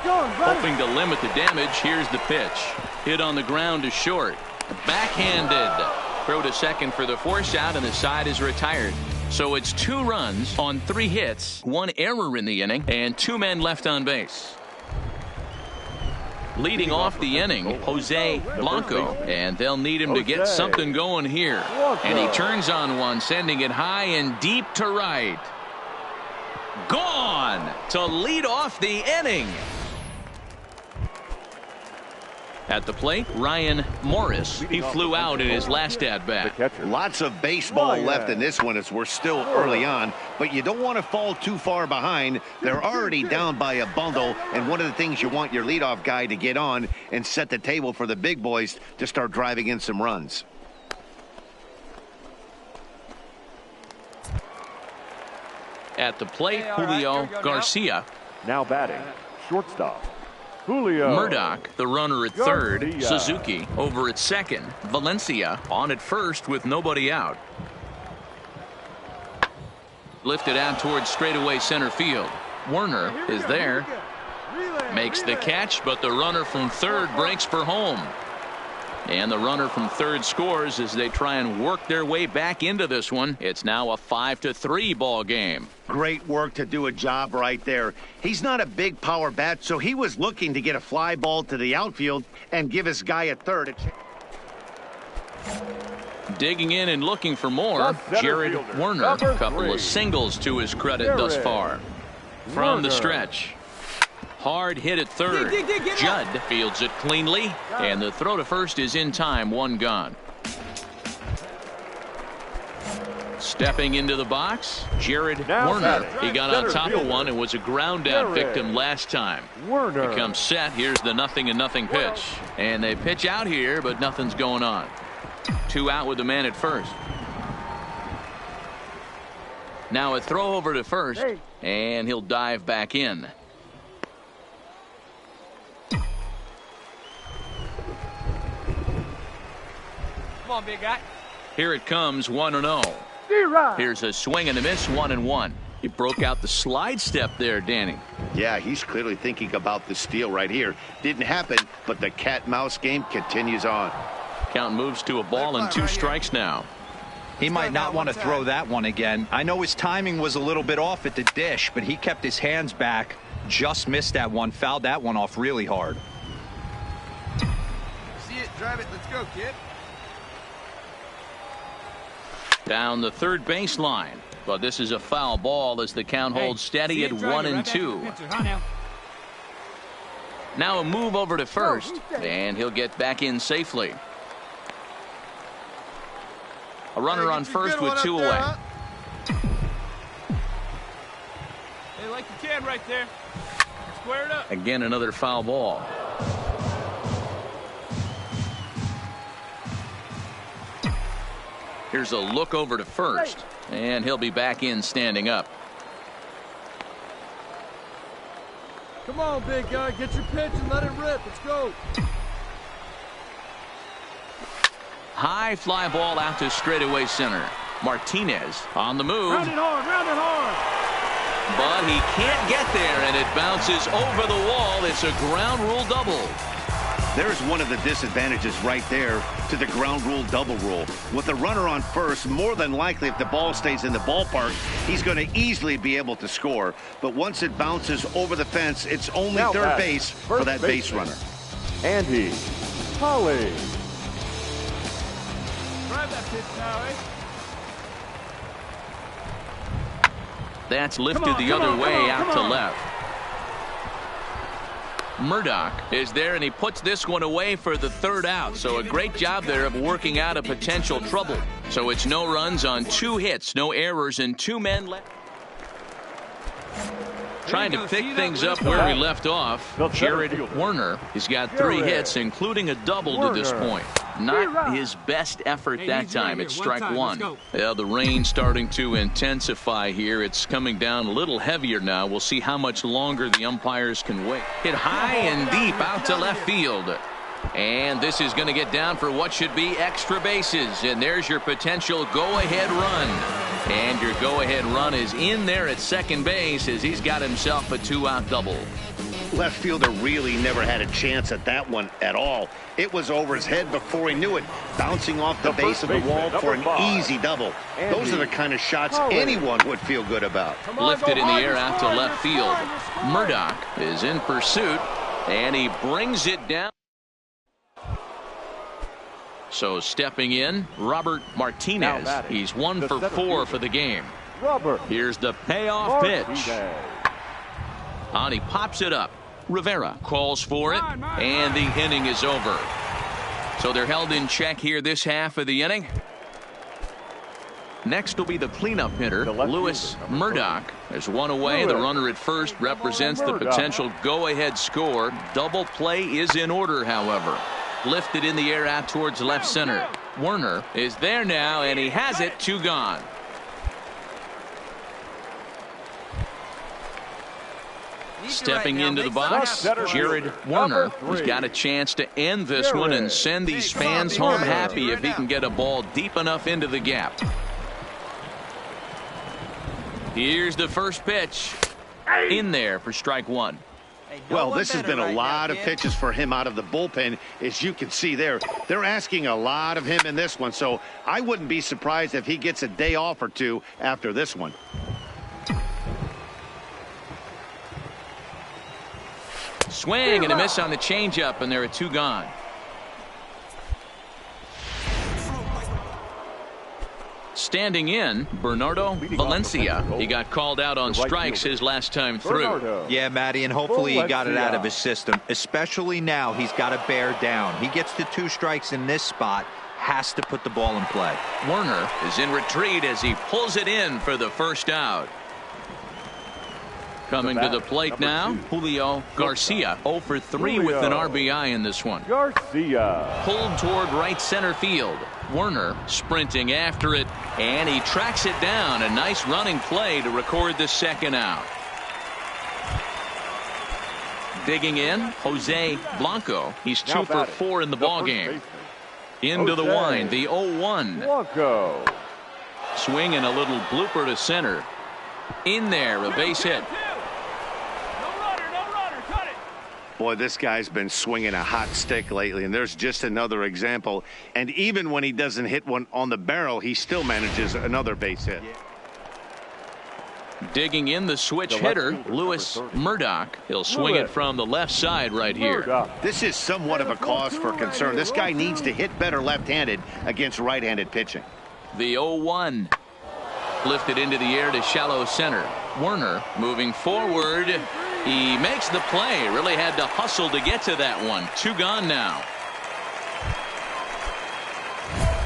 Hoping to limit the damage, here's the pitch. Hit on the ground to short. Backhanded. Throw to second for the force out, and the side is retired. So it's 2 runs on 3 hits, 1 error in the inning, and 2 men left on base. Leading off the inning, Jose Blanco, and they'll need him to get something going here. And he turns on one, sending it high and deep to right. Gone to lead off the inning. At the plate, Ryan Morris. He flew out in his last at-bat. Lots of baseball left in this one as we're still early on, but you don't want to fall too far behind. They're already down by a bundle, and one of the things you want your leadoff guy to get on and set the table for the big boys to start driving in some runs. At the plate, Julio Garcia. Now batting, shortstop, Julio. Murdoch, the runner at third. Suzuki over at second. Valencia on at first with nobody out. Lifted out towards straightaway center field. Werner is there. Makes the catch, but the runner from third breaks for home. And the runner from third scores as they try and work their way back into this one. It's now a 5-3 ball game. Great work to do a job right there. He's not a big power bat, so he was looking to get a fly ball to the outfield and give his guy at third. Digging in and looking for more, Jared Werner. A couple of singles to his credit thus far. From the stretch. Hard hit at third. Judd fields it cleanly, and the throw to first is in time. 1 gone. Stepping into the box, Jared Werner. He got on top of one and was a ground out victim last time. He comes set. Here's the 0-0 pitch. And they pitch out here, but nothing's going on. 2 out with the man at first. Now a throw over to first, and he'll dive back in. Come on, big guy. Here it comes, 1-0. Here's a swing and a miss, 1-1. He broke out the slide step there, Danny. Yeah, he's clearly thinking about the steal right here. Didn't happen, but the cat-mouse game continues on. Count moves to a ball and 2 strikes now. He might not want to throw that one again. I know his timing was a little bit off at the dish, but he kept his hands back, just missed that one, fouled that one off really hard. See it, drive it, let's go, kid. Down the third baseline. But this is a foul ball as the count holds steady at 1-2. Now a move over to first, and he'll get back in safely. A runner on first with 2 away. Hey, like you can right there. Square it up. Again, another foul ball. Here's a look over to first, and he'll be back in standing up. Come on, big guy, get your pitch and let it rip. Let's go. High fly ball out to straightaway center. Martinez on the move. Round it hard, round it hard. But he can't get there, and it bounces over the wall. It's a ground rule double. There's one of the disadvantages right there to the ground rule double rule. With the runner on first, more than likely if the ball stays in the ballpark, he's going to easily be able to score. But once it bounces over the fence, it's only Now third base for that base runner. Andy Holly. Drive that pitch now, eh? That's lifted the other way out to left. Murdoch is there, and he puts this one away for the third out. So a great job there of working out a potential trouble. So it's no runs on 2 hits, no errors, and 2 men left. Trying to pick things up where he left off. Jared Werner. He's got 3 hits, including a double to this point. Not his best effort that time. It's strike 1. Yeah, the rain starting to intensify here. It's coming down a little heavier now. We'll see how much longer the umpires can wait. Hit high and deep out to left field. And this is going to get down for what should be extra bases. And there's your potential go-ahead run. And your go-ahead run is in there at second base as he's got himself a 2-out double. Left fielder really never had a chance at that one at all. It was over his head before he knew it, bouncing off the base of the wall for an easy double. Those are the kind of shots anyone would feel good about. Lifted in the air out to left field. Murdoch is in pursuit, and he brings it down. So stepping in, Robert Martinez. He's 1 for 4 for the game. Here's the payoff pitch. And he pops it up. Rivera calls for it, and the inning is over. So they're held in check here this half of the inning. Next will be the cleanup hitter, Lewis Murdoch. There's 1 away. The runner at first represents the potential go-ahead score. Double play is in order, however. Lifted in the air out towards left center. Werner is there now, and he has it. 2 gone. Stepping into the box, Jared Werner has got a chance to end this one and send these fans home happy if he can get a ball deep enough into the gap. Here's the first pitch. In there for strike 1. Well, this has been a lot of pitches for him out of the bullpen, as you can see there. They're asking a lot of him in this one, so I wouldn't be surprised if he gets a day off or 2 after this one. Swing and a miss on the changeup, and there are 2 gone. Standing in, Bernardo Valencia. He got called out on strikes his last time through. Yeah, Matty, and hopefully he got it out of his system. Especially now, he's got to bear down. He gets to 2 strikes in this spot, has to put the ball in play. Werner is in retreat as he pulls it in for the first out. Coming to the plate now, Julio Garcia, 0 for 3 with an RBI in this one. Garcia pulled toward right center field. Werner sprinting after it, and he tracks it down. A nice running play to record the second out. Digging in, Jose Blanco. He's 2 for 4 in the ballgame. Into the wind, the 0-1. Blanco. Swing and a little blooper to center. In there, a base hit. Boy, this guy's been swinging a hot stick lately, and there's just another example. And even when he doesn't hit one on the barrel, he still manages another base hit. Digging in, the switch hitter, Lewis Murdoch. He'll swing it from the left side right here. This is somewhat of a cause for concern. This guy needs to hit better left-handed against right-handed pitching. The 0-1. Lifted into the air to shallow center. Werner moving forward. He makes the play. Really had to hustle to get to that one. 2 gone now.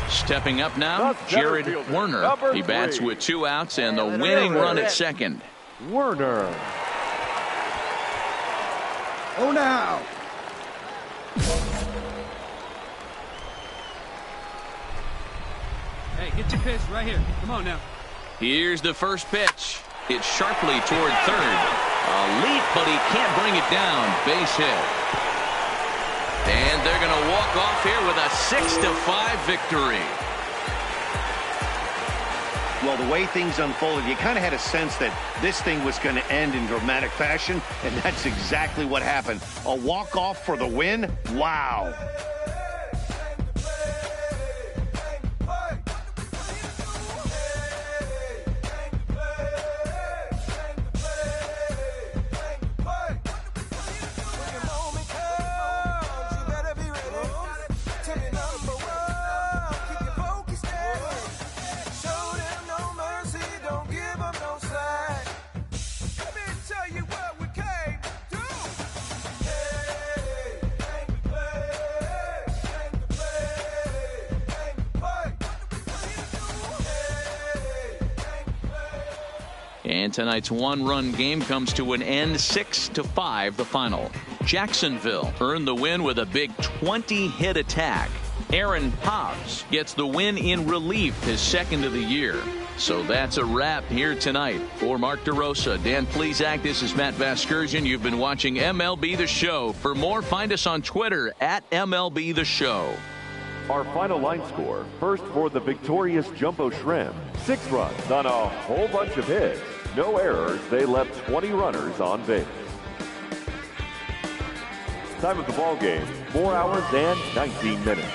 Stepping up now, Jared Werner. He bats with 2 outs and the winning run at second. Werner. Oh, now. Hey, get your pitch right here. Come on now. Here's the first pitch. It's sharply toward third. A leap, but he can't bring it down. Base hit. And they're going to walk off here with a 6-5 victory. Well, the way things unfolded, you kind of had a sense that this thing was going to end in dramatic fashion, and that's exactly what happened. A walk-off for the win? Wow. And tonight's 1-run game comes to an end, 6-5 the final. Jacksonville earned the win with a big 20-hit attack. Aaron Hobbs gets the win in relief, his second of the year. So that's a wrap here tonight. For Mark DeRosa, Dan Plesac, this is Matt Vasgersian. You've been watching MLB The Show. For more, find us on Twitter at MLB The Show. Our final line score, first for the victorious Jumbo Shrimp. 6 runs on a whole bunch of hits. No errors. They left 20 runners on base. Time of the ball game, 4 hours and 19 minutes.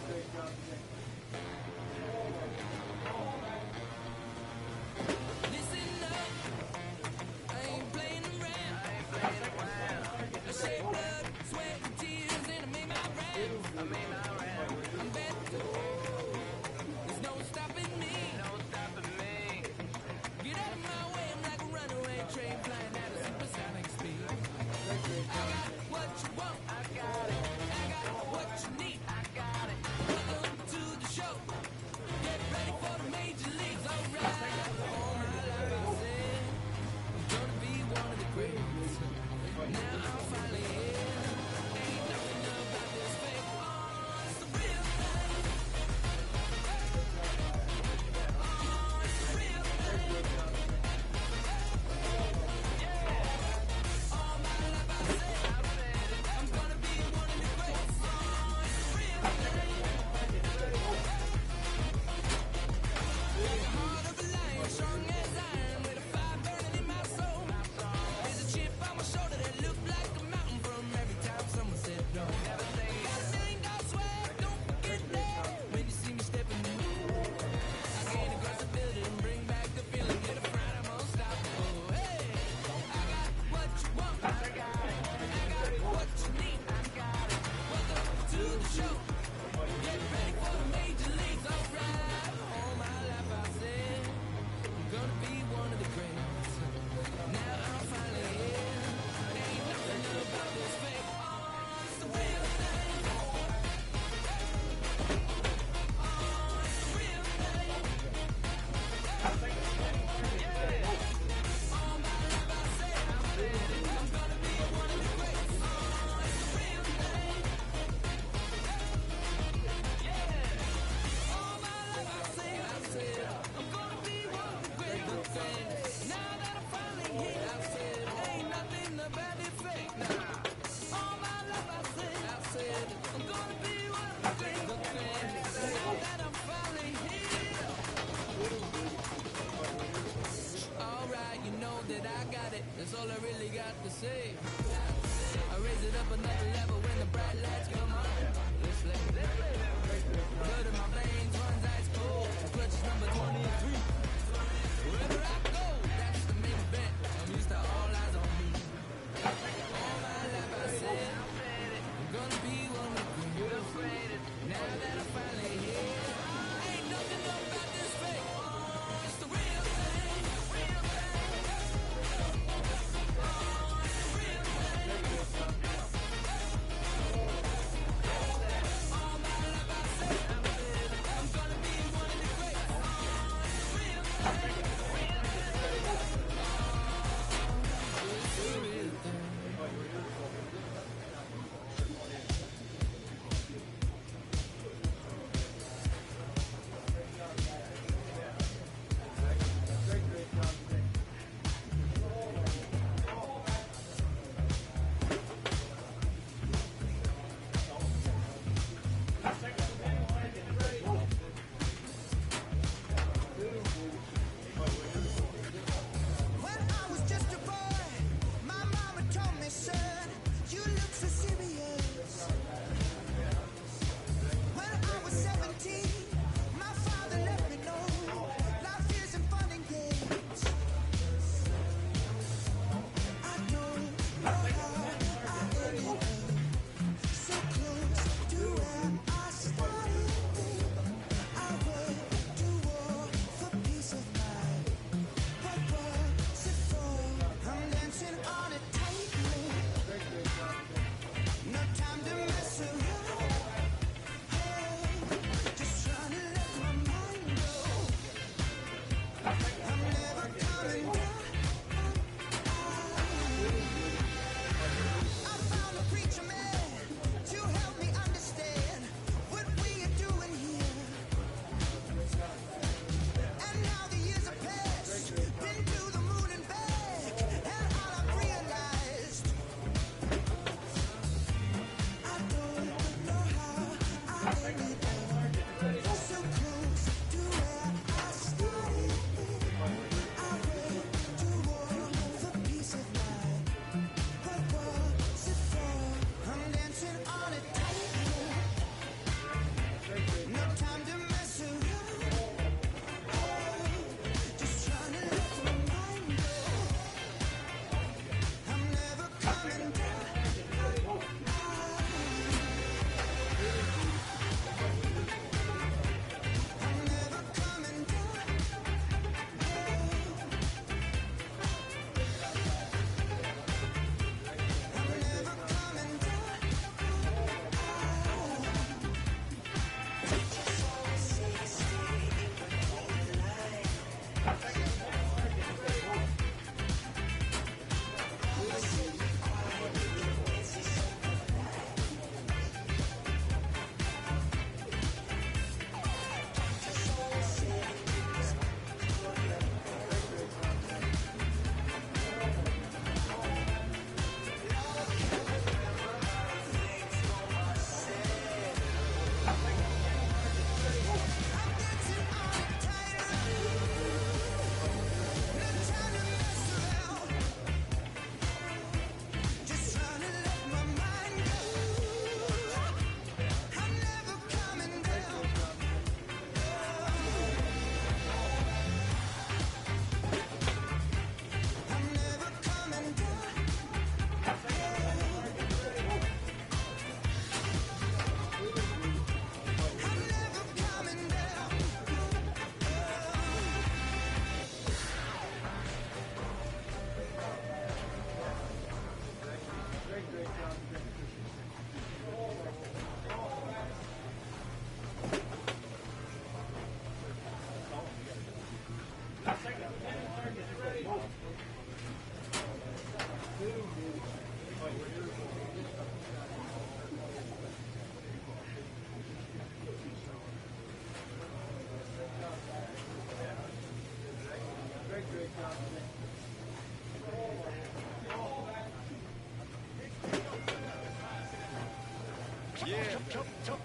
Listen up, I ain't playing around. I shed blood, sweat, and tears, and I made my rounds. I'm bad. There's no stopping me. Get out of my way, I'm like a runaway train flying at a supersonic speed. I got what you want, I got it. I got what you need, I got it. Welcome to the show. Get ready for the major leagues, alright. All my life I said I'm gonna be one of the greats. Now I'm finally here. Ain't nothing about this fake. Oh, it's the real thing. Oh, it's the real thing. Yeah. All my life I said I'm gonna be one of the greats. Oh, it's the real thing. Heart of a lion, strong as iron, with a fire burning in my soul. There's a chip on my shoulder that looked like a mountain from every time someone said no. Got a thing called swag, don't forget that. When you see me stepping through, I gain across the building, bring back the feeling, get a fright, I'm unstoppable. Hey, I got what you want, I got it. I got what you need, I got it. Welcome to the show. Get ready for the major leagues, alright. All my life I said I'm gonna be one of the greats. Now I'm finally here. Ain't nothing about this fake. Oh, it's the real thing. Oh, it's the real thing. Yeah. All my life I said I'm gonna be one of the greats. Oh, it's the real thing. Yeah. All my life I said I'm gonna be one of the greats. Now that I'm finally here, I said ain't nothing about it fake. Nah. All my life I said I'm gonna be one of the greats. Now that I'm finally here. Alright, you know that I got it. That's all I really got to say. I raise it up another level when the bright lights come on. Let's play. Blood in my veins runs ice cold. Clutch is number 23. Wherever I go, that's the main event. I'm used to all eyes on me. All my life I said I'm gonna be one of the greatest. Now that I'm finally here, ain't nothing about this fake. Oh, it's the real thing. Real thing. Oh, it's the real thing.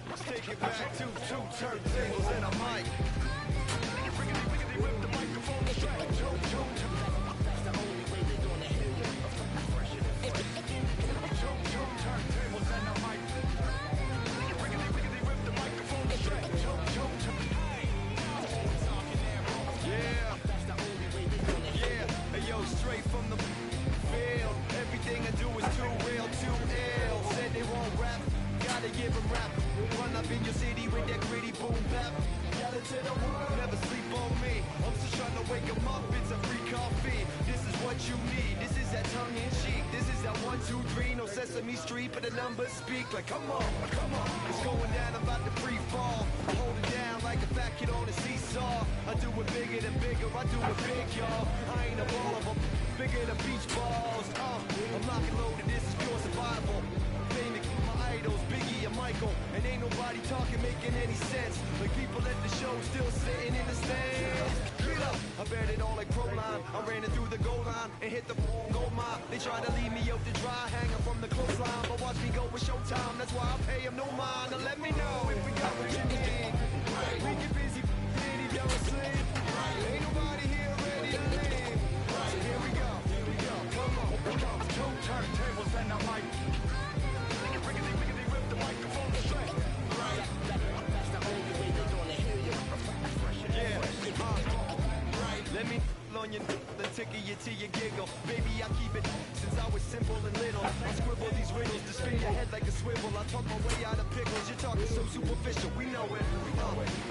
Let's take it back to 2 turntables and a mic. Whip the microphone straight. That's the only way they're gonna hear you. Turntables and a mic. Whip the microphone straight. Yeah. That's the only way they're gonna hear you. Yeah. Hey yo, straight from the field. Everything I do is too real, too ill. Said they won't rap. Gotta give them rap. Run up in your city with that gritty boom bap. Yell it to the world. Never sleep on me. I'm just trying to wake them up. It's a free coffee. This is what you need. This is that tongue in cheek. This is that 1, 2, 3. No Sesame Street, but the numbers speak. Like, come on, come on. It's going down, I'm about to free fall. I hold it down like a fat kid on a seesaw. I do it bigger than bigger. I do it big, y'all. I ain't a ball of them. Bigger than beach balls. I'm lock and loaded. This is pure survival. Famous my idols, Biggie and Michael. And ain't nobody talking, making any sense. Like people at the show still sitting in the stands. Get up! I bet it all like Proline. I ran it through the goal line and hit the goal mine. They try to leave me out to dry, hanging from the clothesline. But watch me go with showtime. That's why I pay them no mind. Now let me know if we got what you need. We get busy, city don't sleep. Ain't nobody here ready to leave. So here we go. Come on. 2 turntables and a mic. Whip the microphone straight. That's the only way they're gonna hear you. Yeah. Let me on your then tickle you till you giggle. Baby, I keep it since I was simple and little. I scribble these riddles to spin your head like a swivel. I talk my way out of pickles. You're talking so superficial. We know it.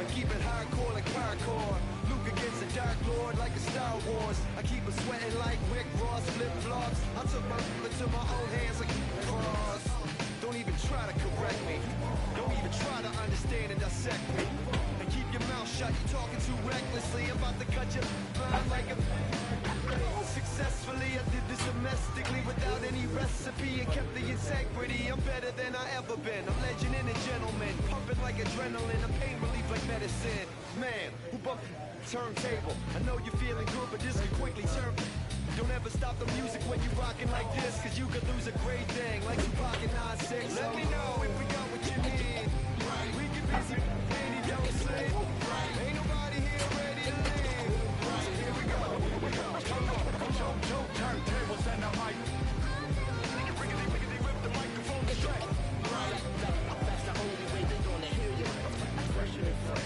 I keep it hardcore like hardcore. Luke against the Dark Lord like a Star Wars. I keep it sweating like Rick Ross flip flops. I took my into my own hands like cross. Don't even try to correct me. Don't even try to understand and dissect me. And keep your mouth shut, you're talking too recklessly. I'm about to cut your mind like a... Successfully, I did this domestically without any recipe and kept the integrity. I'm better than I ever been. I'm legend and a gentleman. Pumping like adrenaline, I'm pain relief like medicine. Man, who bumped turntable? I know you're feeling good, but this could quickly turn... Don't ever stop the music when you rockin' like this, cause you could lose a great thing like Tupac and 9-6. Let me know if we got what you need. We get busy, baby, don't sleep. Ain't nobody here ready to leave. So here we go. Come on, turntables and a mic. Whip the microphone straight. That's the only way they're gonna hear you. Fresher and fresh.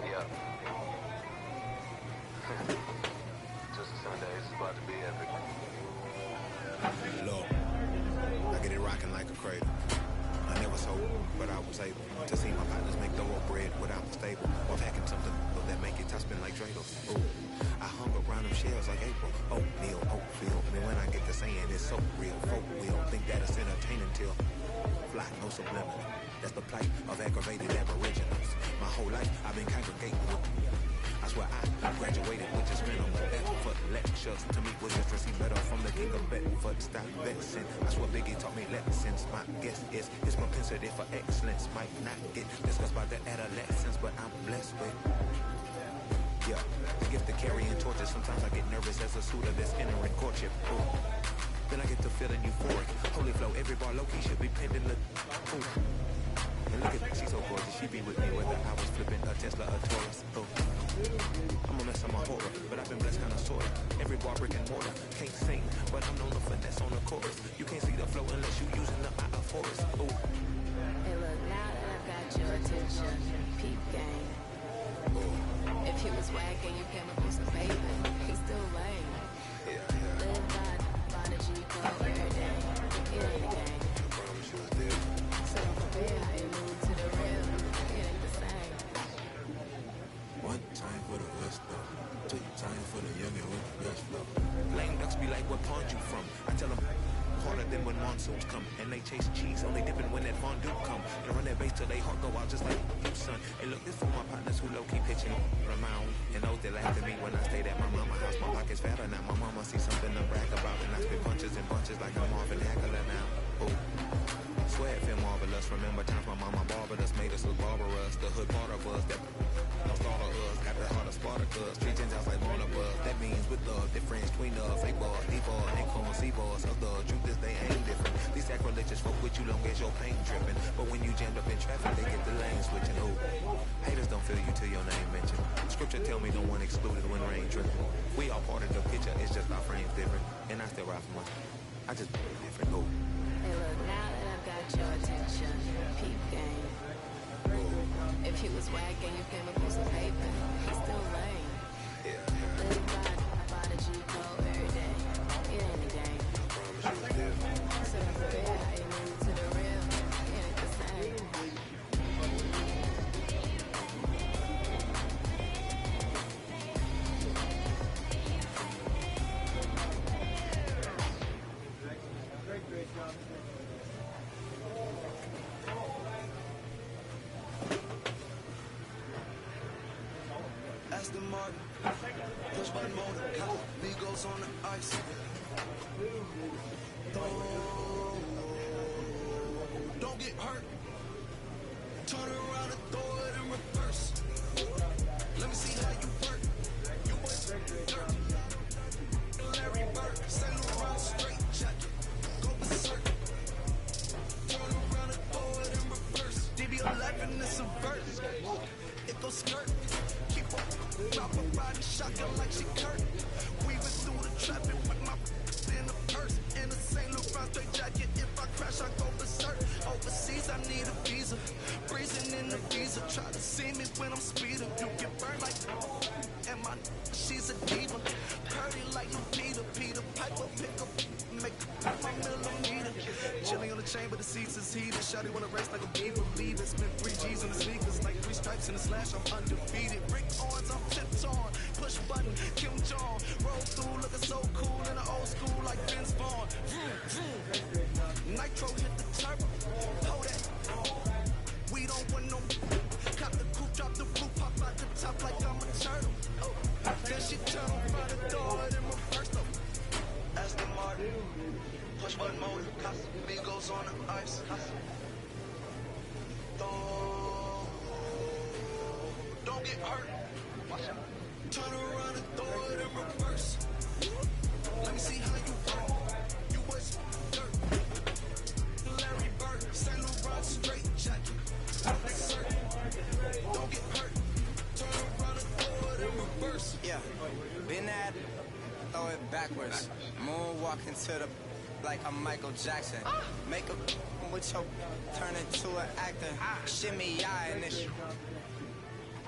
Yeah. Just a Sunday, it's about to be epic. Look, I get it rocking like a cradle. I never sold, but I was able to see my partners make thoroughbred without the stable. While packing something that make it top spin like dreidels. Ooh, I hung around them shells like April. Oatmeal, Oakfield. And when I get to saying it's so real, folk will think that it's entertaining till fly, no subliminal. That's the plight of aggravated aboriginals. My whole life I've been congregating with. I swear I graduated with just minimal effort. Lectures to me was just receive better from the king of Bedford. Stop vexing. I swear Biggie taught me lessons. My guess is his propensity for excellence might not get discussed by the adolescents, but I'm blessed with. Yeah, the gift of carrying torches. Sometimes I get nervous as a suitor that's entering courtship. Ooh. Then I get to feeling euphoric. Holy flow, every bar low-key should be pending the. Ooh. And look at, she's so gorgeous. She be with me whether I was flipping a Tesla or Taurus. Ooh. I'm a mess on my horror, but I've been blessed kind of sorta. Every bar brick and mortar. Can't sing, but I'm known to finesse on the chorus. You can't see the flow unless you using the eye of Horus. Ooh. Hey look, now that I've got your attention, peep game. Ooh. If he was whack and you came up with some paper, he's still lame. Live by the G code every day. It ain't a game. I promise you it's there. So don't compare how you move to the real. It ain't the same. One time for the West though. Two time for the youngin' with the best flow. Lame ducks be like, what pond you from? I tell them harder than when monsoons come. And they chase cheese, only dipping when that fondue come. And run that base till they heart go out just like you, son. Hey look, this for my partners who low-key pitching from my own. And those that laughed at me when I stayed at my mama house. My pocket's fatter now, my mama see something to brag about. And I spit punches and bunches like I'm Marvin Hagler now. Ooh. Swear it feel marvelous. Remember times my mama barbered us, made us look barbarous. The hood part of us that lost all of us. Got the heart of Spartacus. Street tens out like Barnabas. That means with love, difference between the fake bars, deep bars, and corn, sea bars. Of the truth is they ain't different. These sacrilegious folk with you long as your pain dripping. But when you jammed up in traffic, they get the lane switching. Ooh. Haters don't feel you till your name mentioned. Scripture tell me no one excluded when rain dripping. We all part of the picture, it's just our frames different. And I still ride for money. I just different. Ooh. Hey look, now that I've got your attention, peep game. If he was whack and you came up with some paper, he's still lame. Live by the G code every day. It ain't a game. So don't compare how you move to the real. It ain't the same. Great job. Aston Martin, push button motor, Migos on the ice. Don't get hurt. Turn around and throw it in reverse. Let me see how you work. You was dirt. Larry Bird, St. Laurent straight jacket. Go berserk. Turn around and throw it in reverse. DB11 is a verse. It goes skirt. Keep up. Drop a body shotgun like she Kurt. Weaving through the traffic with my in the purse. In a St. Laurent straight jacket. If I crash, I go berserk. Overseas, I need a visa. Breezing in the visa. Try to see me when I'm speeding. You get burned like. And my she's a diva. Purdy like Lupita. Peter Piper pick up. Make my millimeter. Chilling on the chain, but the seats is heated. Shawty wanna race like a beaver. Believe it. Spent 3 G's on the sneakers. Like 3 stripes in the slash. I'm undefeated. Brick horns, I'm tipped on. Push button, Kim Jong. Roll through, looking so cool in the old school like Vince Vaughn. Nitro hit the turbo. Hold that. We don't want no. Cop the coupe, drop the roof, pop out the top like I'm a turtle. Oh. Then she turn around the door and reverse though. Aston Martin, push button motor, Migos on the ice. Don't get hurt. Turn around and throw it in reverse. Let me see how you work. You was dirt. Larry Bird, St. Laurent straight jacket. Don't get hurt. Turn around and throw it in reverse. Yeah, been at it, throw it backwards. Moonwalk into the like I'm Michael Jackson. Make a with your turn into an actor. Shimmy, yeah, and this.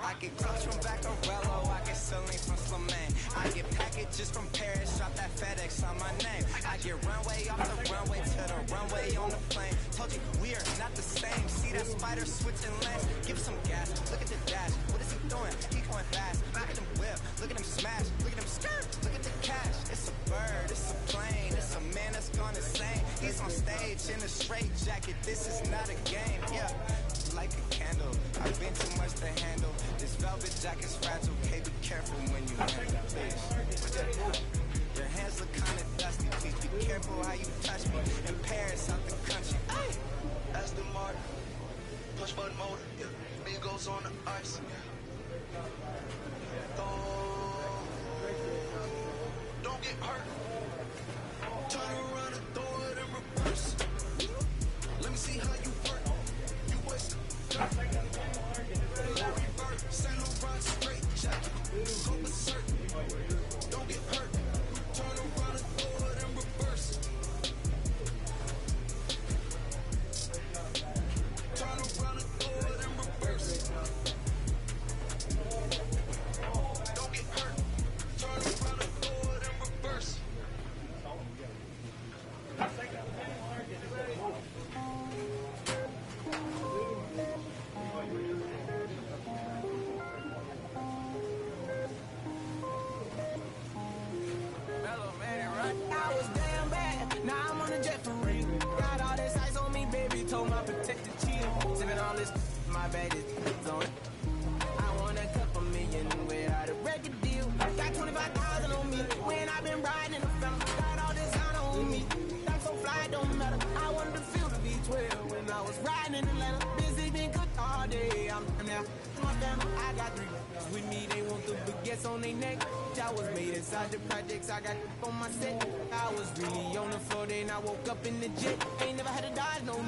I get clutch from Vaccarello, I get ceilings from Slimane. I get packages from Paris, drop that FedEx on my name. I get runway off the runway to the runway on the plane. Told you we are not the same. See that spider switching lanes? Give some gas, look at the dash. What is he doing? He going fast. Look at him whip, look at him smash, look at him skirt, look at the cash. It's a bird, it's a plane, it's a man that's gone insane. He's on stage in a straight jacket, this is not a game, yeah. Like a candle, I've been too much to handle. This velvet jacket's fragile, okay, be careful when you handle it, please. Your hands look kinda dusty, please be careful how you touch me. In Paris, out the country. Ay! Aston Martin, push button motor, yeah. Migos on the ice, yeah. Don't get hurt. Turn around and throw it in reverse. Let me see how you work. You wasted. Revert, Saint Laurent straight jacket. Go berserk. Don't get hurt. Turn around and throw it in reverse. Turn around and throw it in reverse. Don't get hurt. Turn around and throw it in reverse. I was damn bad, now I'm on a jet for real. Got all this ice on me, baby, told my protector chill. Sipping all this, my bag is on it. I want a couple million without a record deal. Got 25,000 on me when I've been riding in the film. Got all this honor on me, I'm so fly, it don't matter. I wanted to feel the V12 when I was riding in Atlanta. Busy been cooked all day, I'm now. My family, I got 3 with me, they want the baguettes on their neck. I was made inside the projects, I got on my set. I was really on the floor, then I woke up in the jet. Ain't never had a dodge, no.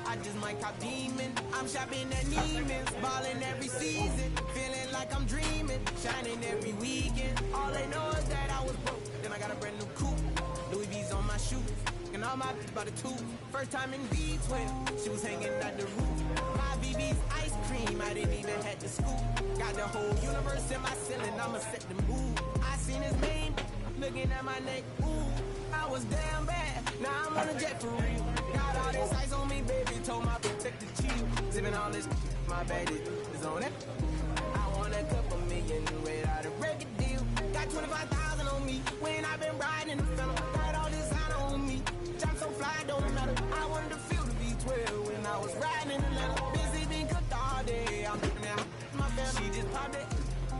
I just might cop demon. I'm shopping at Neiman's, balling every season. Feeling like I'm dreaming, shining every weekend. All they know is that I was broke. Then I got a brand new coupe, Louis V's on my shoes. And all my by the two. First time in V12, she was hanging at the roof. My BB's ice cream, I didn't even have to scoop. Got the whole universe in my ceiling, I'ma set the mood. I seen his name, looking at my neck, ooh. I was damn bad, now I'm on a jet for real. Got all this ice on me, baby, told my protector chill. Sipping all this, my bag is on it. I want a couple million without a record deal. Got 25,000 on me when I've been riding the film. Got all this honor on me, I'm so fly, don't matter. I wanted to feel the V12 when I was riding in Atlanta. Busy been cooked all day, I'm now. My family, she just popped it.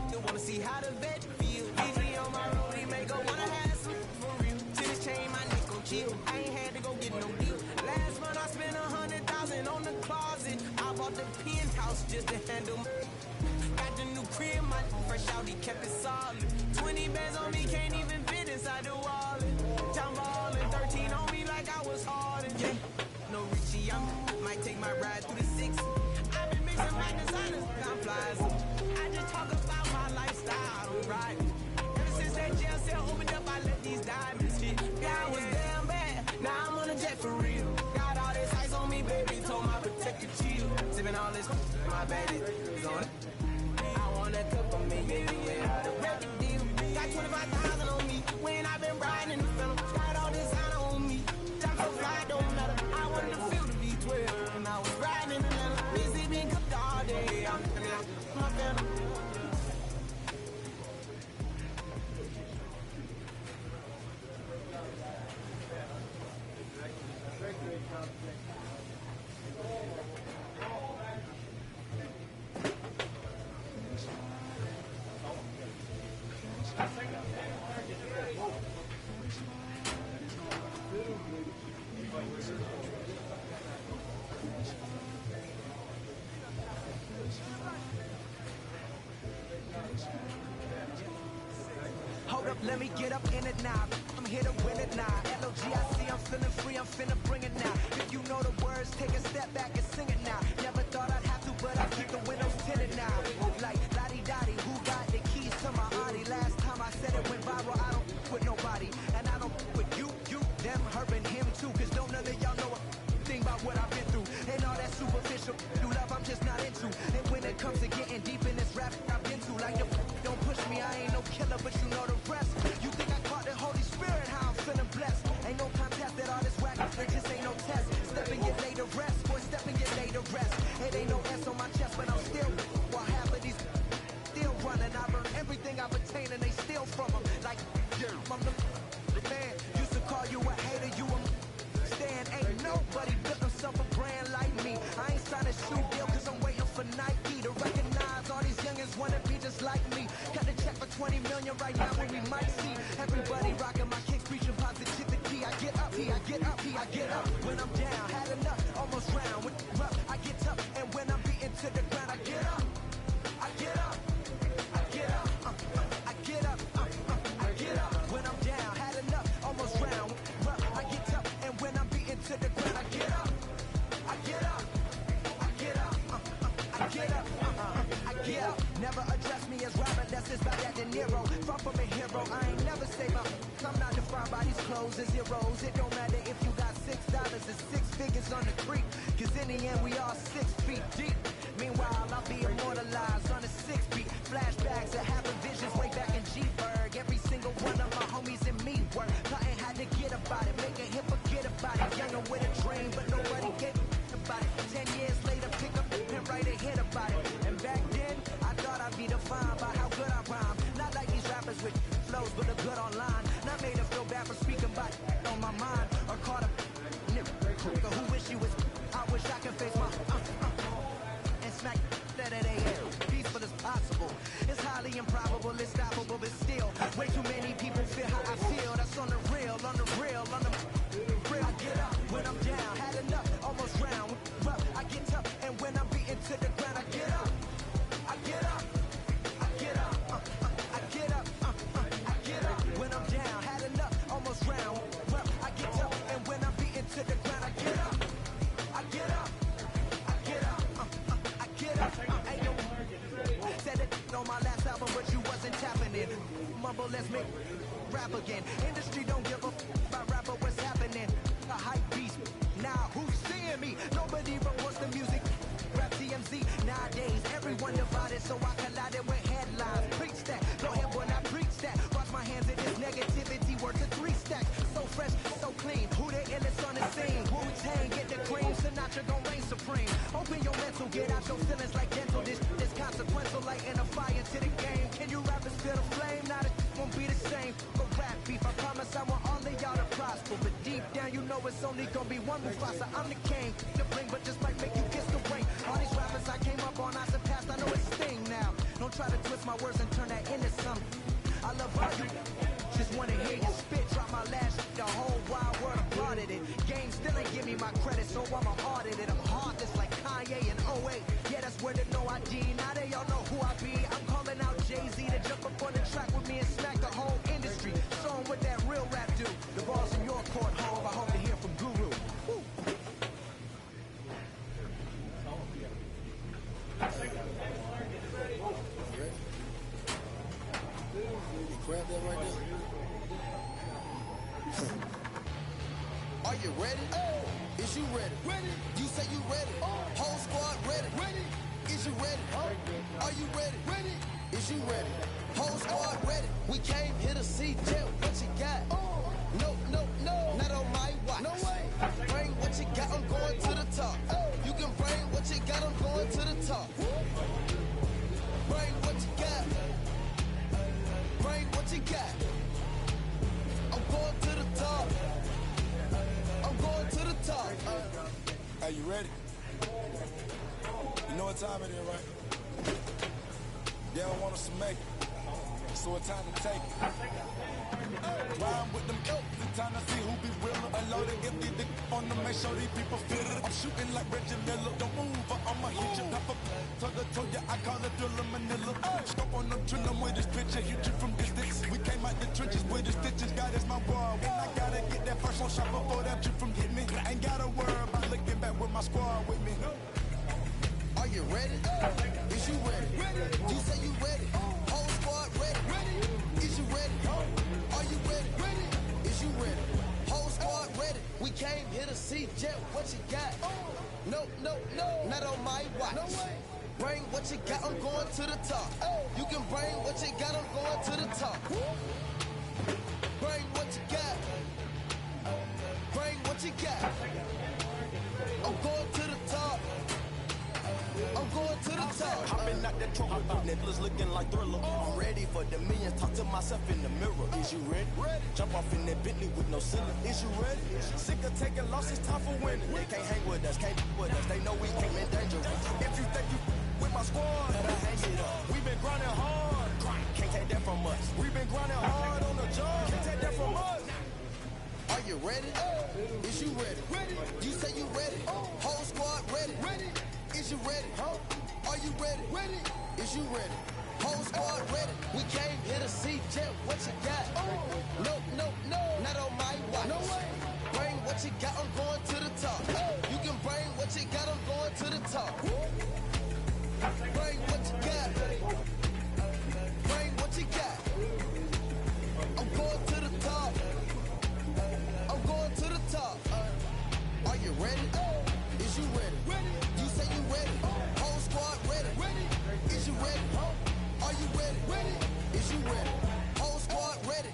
They wanna see how the vet feel. Easy on my road, he make her wanna have some for real. See this chain, my neck gon' chill. I ain't had to go get no deal. Last month I spent 100,000 on the closet. I bought the penthouse just to handle my. Got the new crib, my fresh out, he kept it solid. 20 bands on me, can't even fit inside the wallet. Jump ballin', 13 on me like I was hardin'. Yeah, no Richie, I might take my ride through the 6. I've been mixing my designers, I'm flies. I just talk about my lifestyle, I don't ride. Ever since that jail cell opened up, I let these diamonds hit. Yeah, I was damn bad, now I'm on a jet for real. Got all this ice on me, baby, told my protector chill. Sipping all this, my bag is on it. I want a couple million without a record deal. Got 25,000 on me when I've been riding in the film. Got all this honor on me, I'm so fly, don't matter. I wanted to feel the V12 when I was riding in Atlanta. Busy been cooked all day, I'm now. My family. Hold up, let me get up in it now. I'm here to win it now. L-O-G-I-C, I'm feeling free, I'm finna bring it now. If you know the words, take a step back and sing it now. Never thought I'd have to, but I keep the windows tinted now. Like, lottie-dottie, who got the keys to my Audi? Last time I said it went viral, I don't with nobody. And I don't with you, them, her and him too. So you love, I'm just not into. And when it comes to getting deep in this rap, I've been to like the don't push me, I ain't no killer, but you know the rest. You think I caught the Holy Spirit, how I'm feeling blessed. Ain't no contest that all this whack, there just ain't no test. Step and get laid to rest, boy, step and get laid to rest. It ain't no S on my chest, but I'm still, while half of these still running. I learned everything I've attained and they steal from them. Like, yeah, I'm the man. Used to call you a hater, you a stand. Ain't nobody built himself a brand like me. I ain't signed a shoe deal cause I'm waiting for Nike to recognize all these youngins wanna be just like me. Got the check for 20 million right now when we might see everybody rocking my kicks, preaching positivity. I get up, I get up, I get up. When I'm down, had enough, almost round. When rough, I get tough, and when I'm beaten to the ground, I get up, I get up, I get up, I get up, I get up. When I'm down, had enough, almost round. Rough, I get tough, and when I'm beaten to the ground, I get up, I get up, I get up, I get up, I get up. Never address me as Robert, that's just about that De Niro. Far from a hero, I ain't never say my. I'm not defined by these clothes and zeros. It don't matter if you got $6 and 6 figures on the creek, cause in the end we all 6 feet deep. Meanwhile, I'll be immortalized on a 6-beat. Flashbacks of having visions way back in G-Berg. Every single one of my homies and me work. Plotting had to get about it, make a hit, forget about it. Younger with a dream, but nobody get about it. 10 years later, pick up the pen, write a hit about it. And back then, I thought I'd be defined by how good I rhyme. Not like these rappers with flows, but a good online. Not made them feel bad for speaking about on my mind. Or caught up nigga who wish you was. I wish I could face my and smack that at AM. Peaceful as possible. It's highly improbable, it's stoppable, but still, way too many people feel how I feel. That's on the real, on the real, on the real. I get up when I'm down, had enough, almost round. Rough, I get tough, and when I'm beaten to the ground, I get up, I get up, I get up, I get up, I get up. When I'm down, had enough, almost round. Rough, I get tough, and when I'm beaten to the ground, I get up, I get up, I get up, I get up. Ain't no said it on my last album, but you wasn't tapping in. Mumble, let's make rap again. Industry don't give a about rapper, what's happening. A hype beast. Now who's seeing me? Nobody reports the music. Rap TMZ. Nowadays, everyone divided, so I collided with headlines. Preach that. Go ahead when I preach that. Wash my hands of this negativity. Worth a 3 stacks. So fresh, so clean. Who the illest on the scene? Wu-Tang, get the cream. Sinatra gon' reign supreme. Open your mental, get out your feelings like dental. This consequential, lighting a fire to the game. Can you rappers feel the flame? Now it won't be the same. Go rap beef. I promise I want all of y'all to prosper. But deep down, you know it's only gonna be one Mufasa. I'm the king. The bling, but just might make you kiss the ring. All these rappers I came up on, I surpassed. I know it's Sting now. Don't try to twist my words and turn that into something. I love all you. Just wanna hear you spit. Drop my last. The whole wild world applauded it. Game still ain't give me my credit, so I'm audited. I'm heartless like Kanye in 08. Yeah, that's where the no ID. Now they all know who I be. I'm calling out Jay-Z to jump up on the track with me and smack the whole industry. Show 'em what that real rap do. The ball's in your court, home. I hope to hear from Guru. Woo. Grab that right there. Are you ready? Oh. Is you ready? Ready. You say you ready. Whole squad ready. Ready. Is you ready? Are you ready? Ready. Is you ready? Whole squad ready. We came here to see Jeff. What you got? No, no, no. Not on my watch. No way. Bring what you got. I'm going to the top. You can bring what you got. I'm going to the top. Bring what you got. Bring what you got. I'm going to the top. I'm going to the top. Are you ready? You know what time it is, right? They don't want us to make it, so it's time to take it. Rhyme with them elk, it's time to see who be realer. Unloaded, empty the on them, make sure these people feel it. I'm shooting like Reggie Miller. Don't move, or I'ma hit you. Pop up, toe ya, I call it Thriller Manila. Scope on them, trend them with this picture, hit you from distance. We came out the trenches with the stitches, God is my boy. When I gotta get that first one shot before that you from hit me. Ain't gotta worry about looking back with my squad with me. Are you ready? Is you ready? You say you ready. Whole squad ready. Is you ready? Are you ready? Is you ready? Whole squad ready. We came here to see Jet, what you got? No, no, no, not on my watch. No way. Bring what you got, I'm going to the top. You can bring what you got, I'm going to the top. Bring what you got. Bring what you got. I'm going to the top. I'm going to the top. Hopping out that trunk with nipples looking like Thriller. I'm ready for the millions. Talk to myself in the mirror. Is you ready? Ready. Jump off in that Bentley with no ceiling. Is you ready? Sick of taking losses, time for winning. They can't hang with us, can't with us. They know we came in dangerous. If you think you with my squad, better hang it up. We been grinding hard. Can't take that from us. We been grinding hard on the job. Can't take that from us. Are you ready? Is you ready? Ready. You say you ready? Whole squad ready? Ready. Is you ready? Are you ready? Ready. Is you ready? Whole squad ready. We came here to see Jet. What you got? No, no, no, not on my watch. No way. Bring what you got. I'm going to the top. You can bring what you got. I'm going to the top. Bring what you got. Bring what you got. I'm going to the top. I'm going to the top. Are you ready? Is you ready? Ready. You say you ready? Whole squad ready? Ready. Is you ready? Are you ready? Ready. Is you ready? Whole squad ready?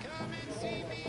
Come and see me.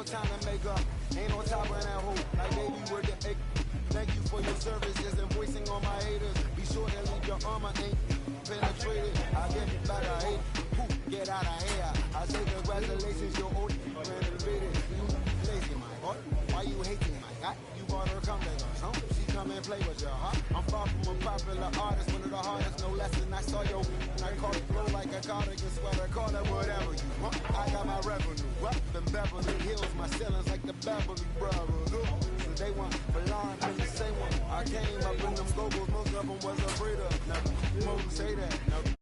time to make up. Ain't on top of that hole, like baby, we're the egg. Thank you for your services and voicing on my haters. Be sure to leave your armor ain't penetrated. I get better hate. Get out of here. I say congratulations, your old renovated. You lazy, my boy. Why you hating, my guy? You brought her come to us, huh? She come and play with your heart. I'm far from a popular artist, one of the hardest, no less than I saw your and I caught it flow like a cardigan sweater, call it whatever you want. I got my revenue up in Beverly Hills, my ceilings like the Beverly Brothers. So they want belong in the same one. I came up in them go-go's, most of them was afraid of. Never, most say that, never.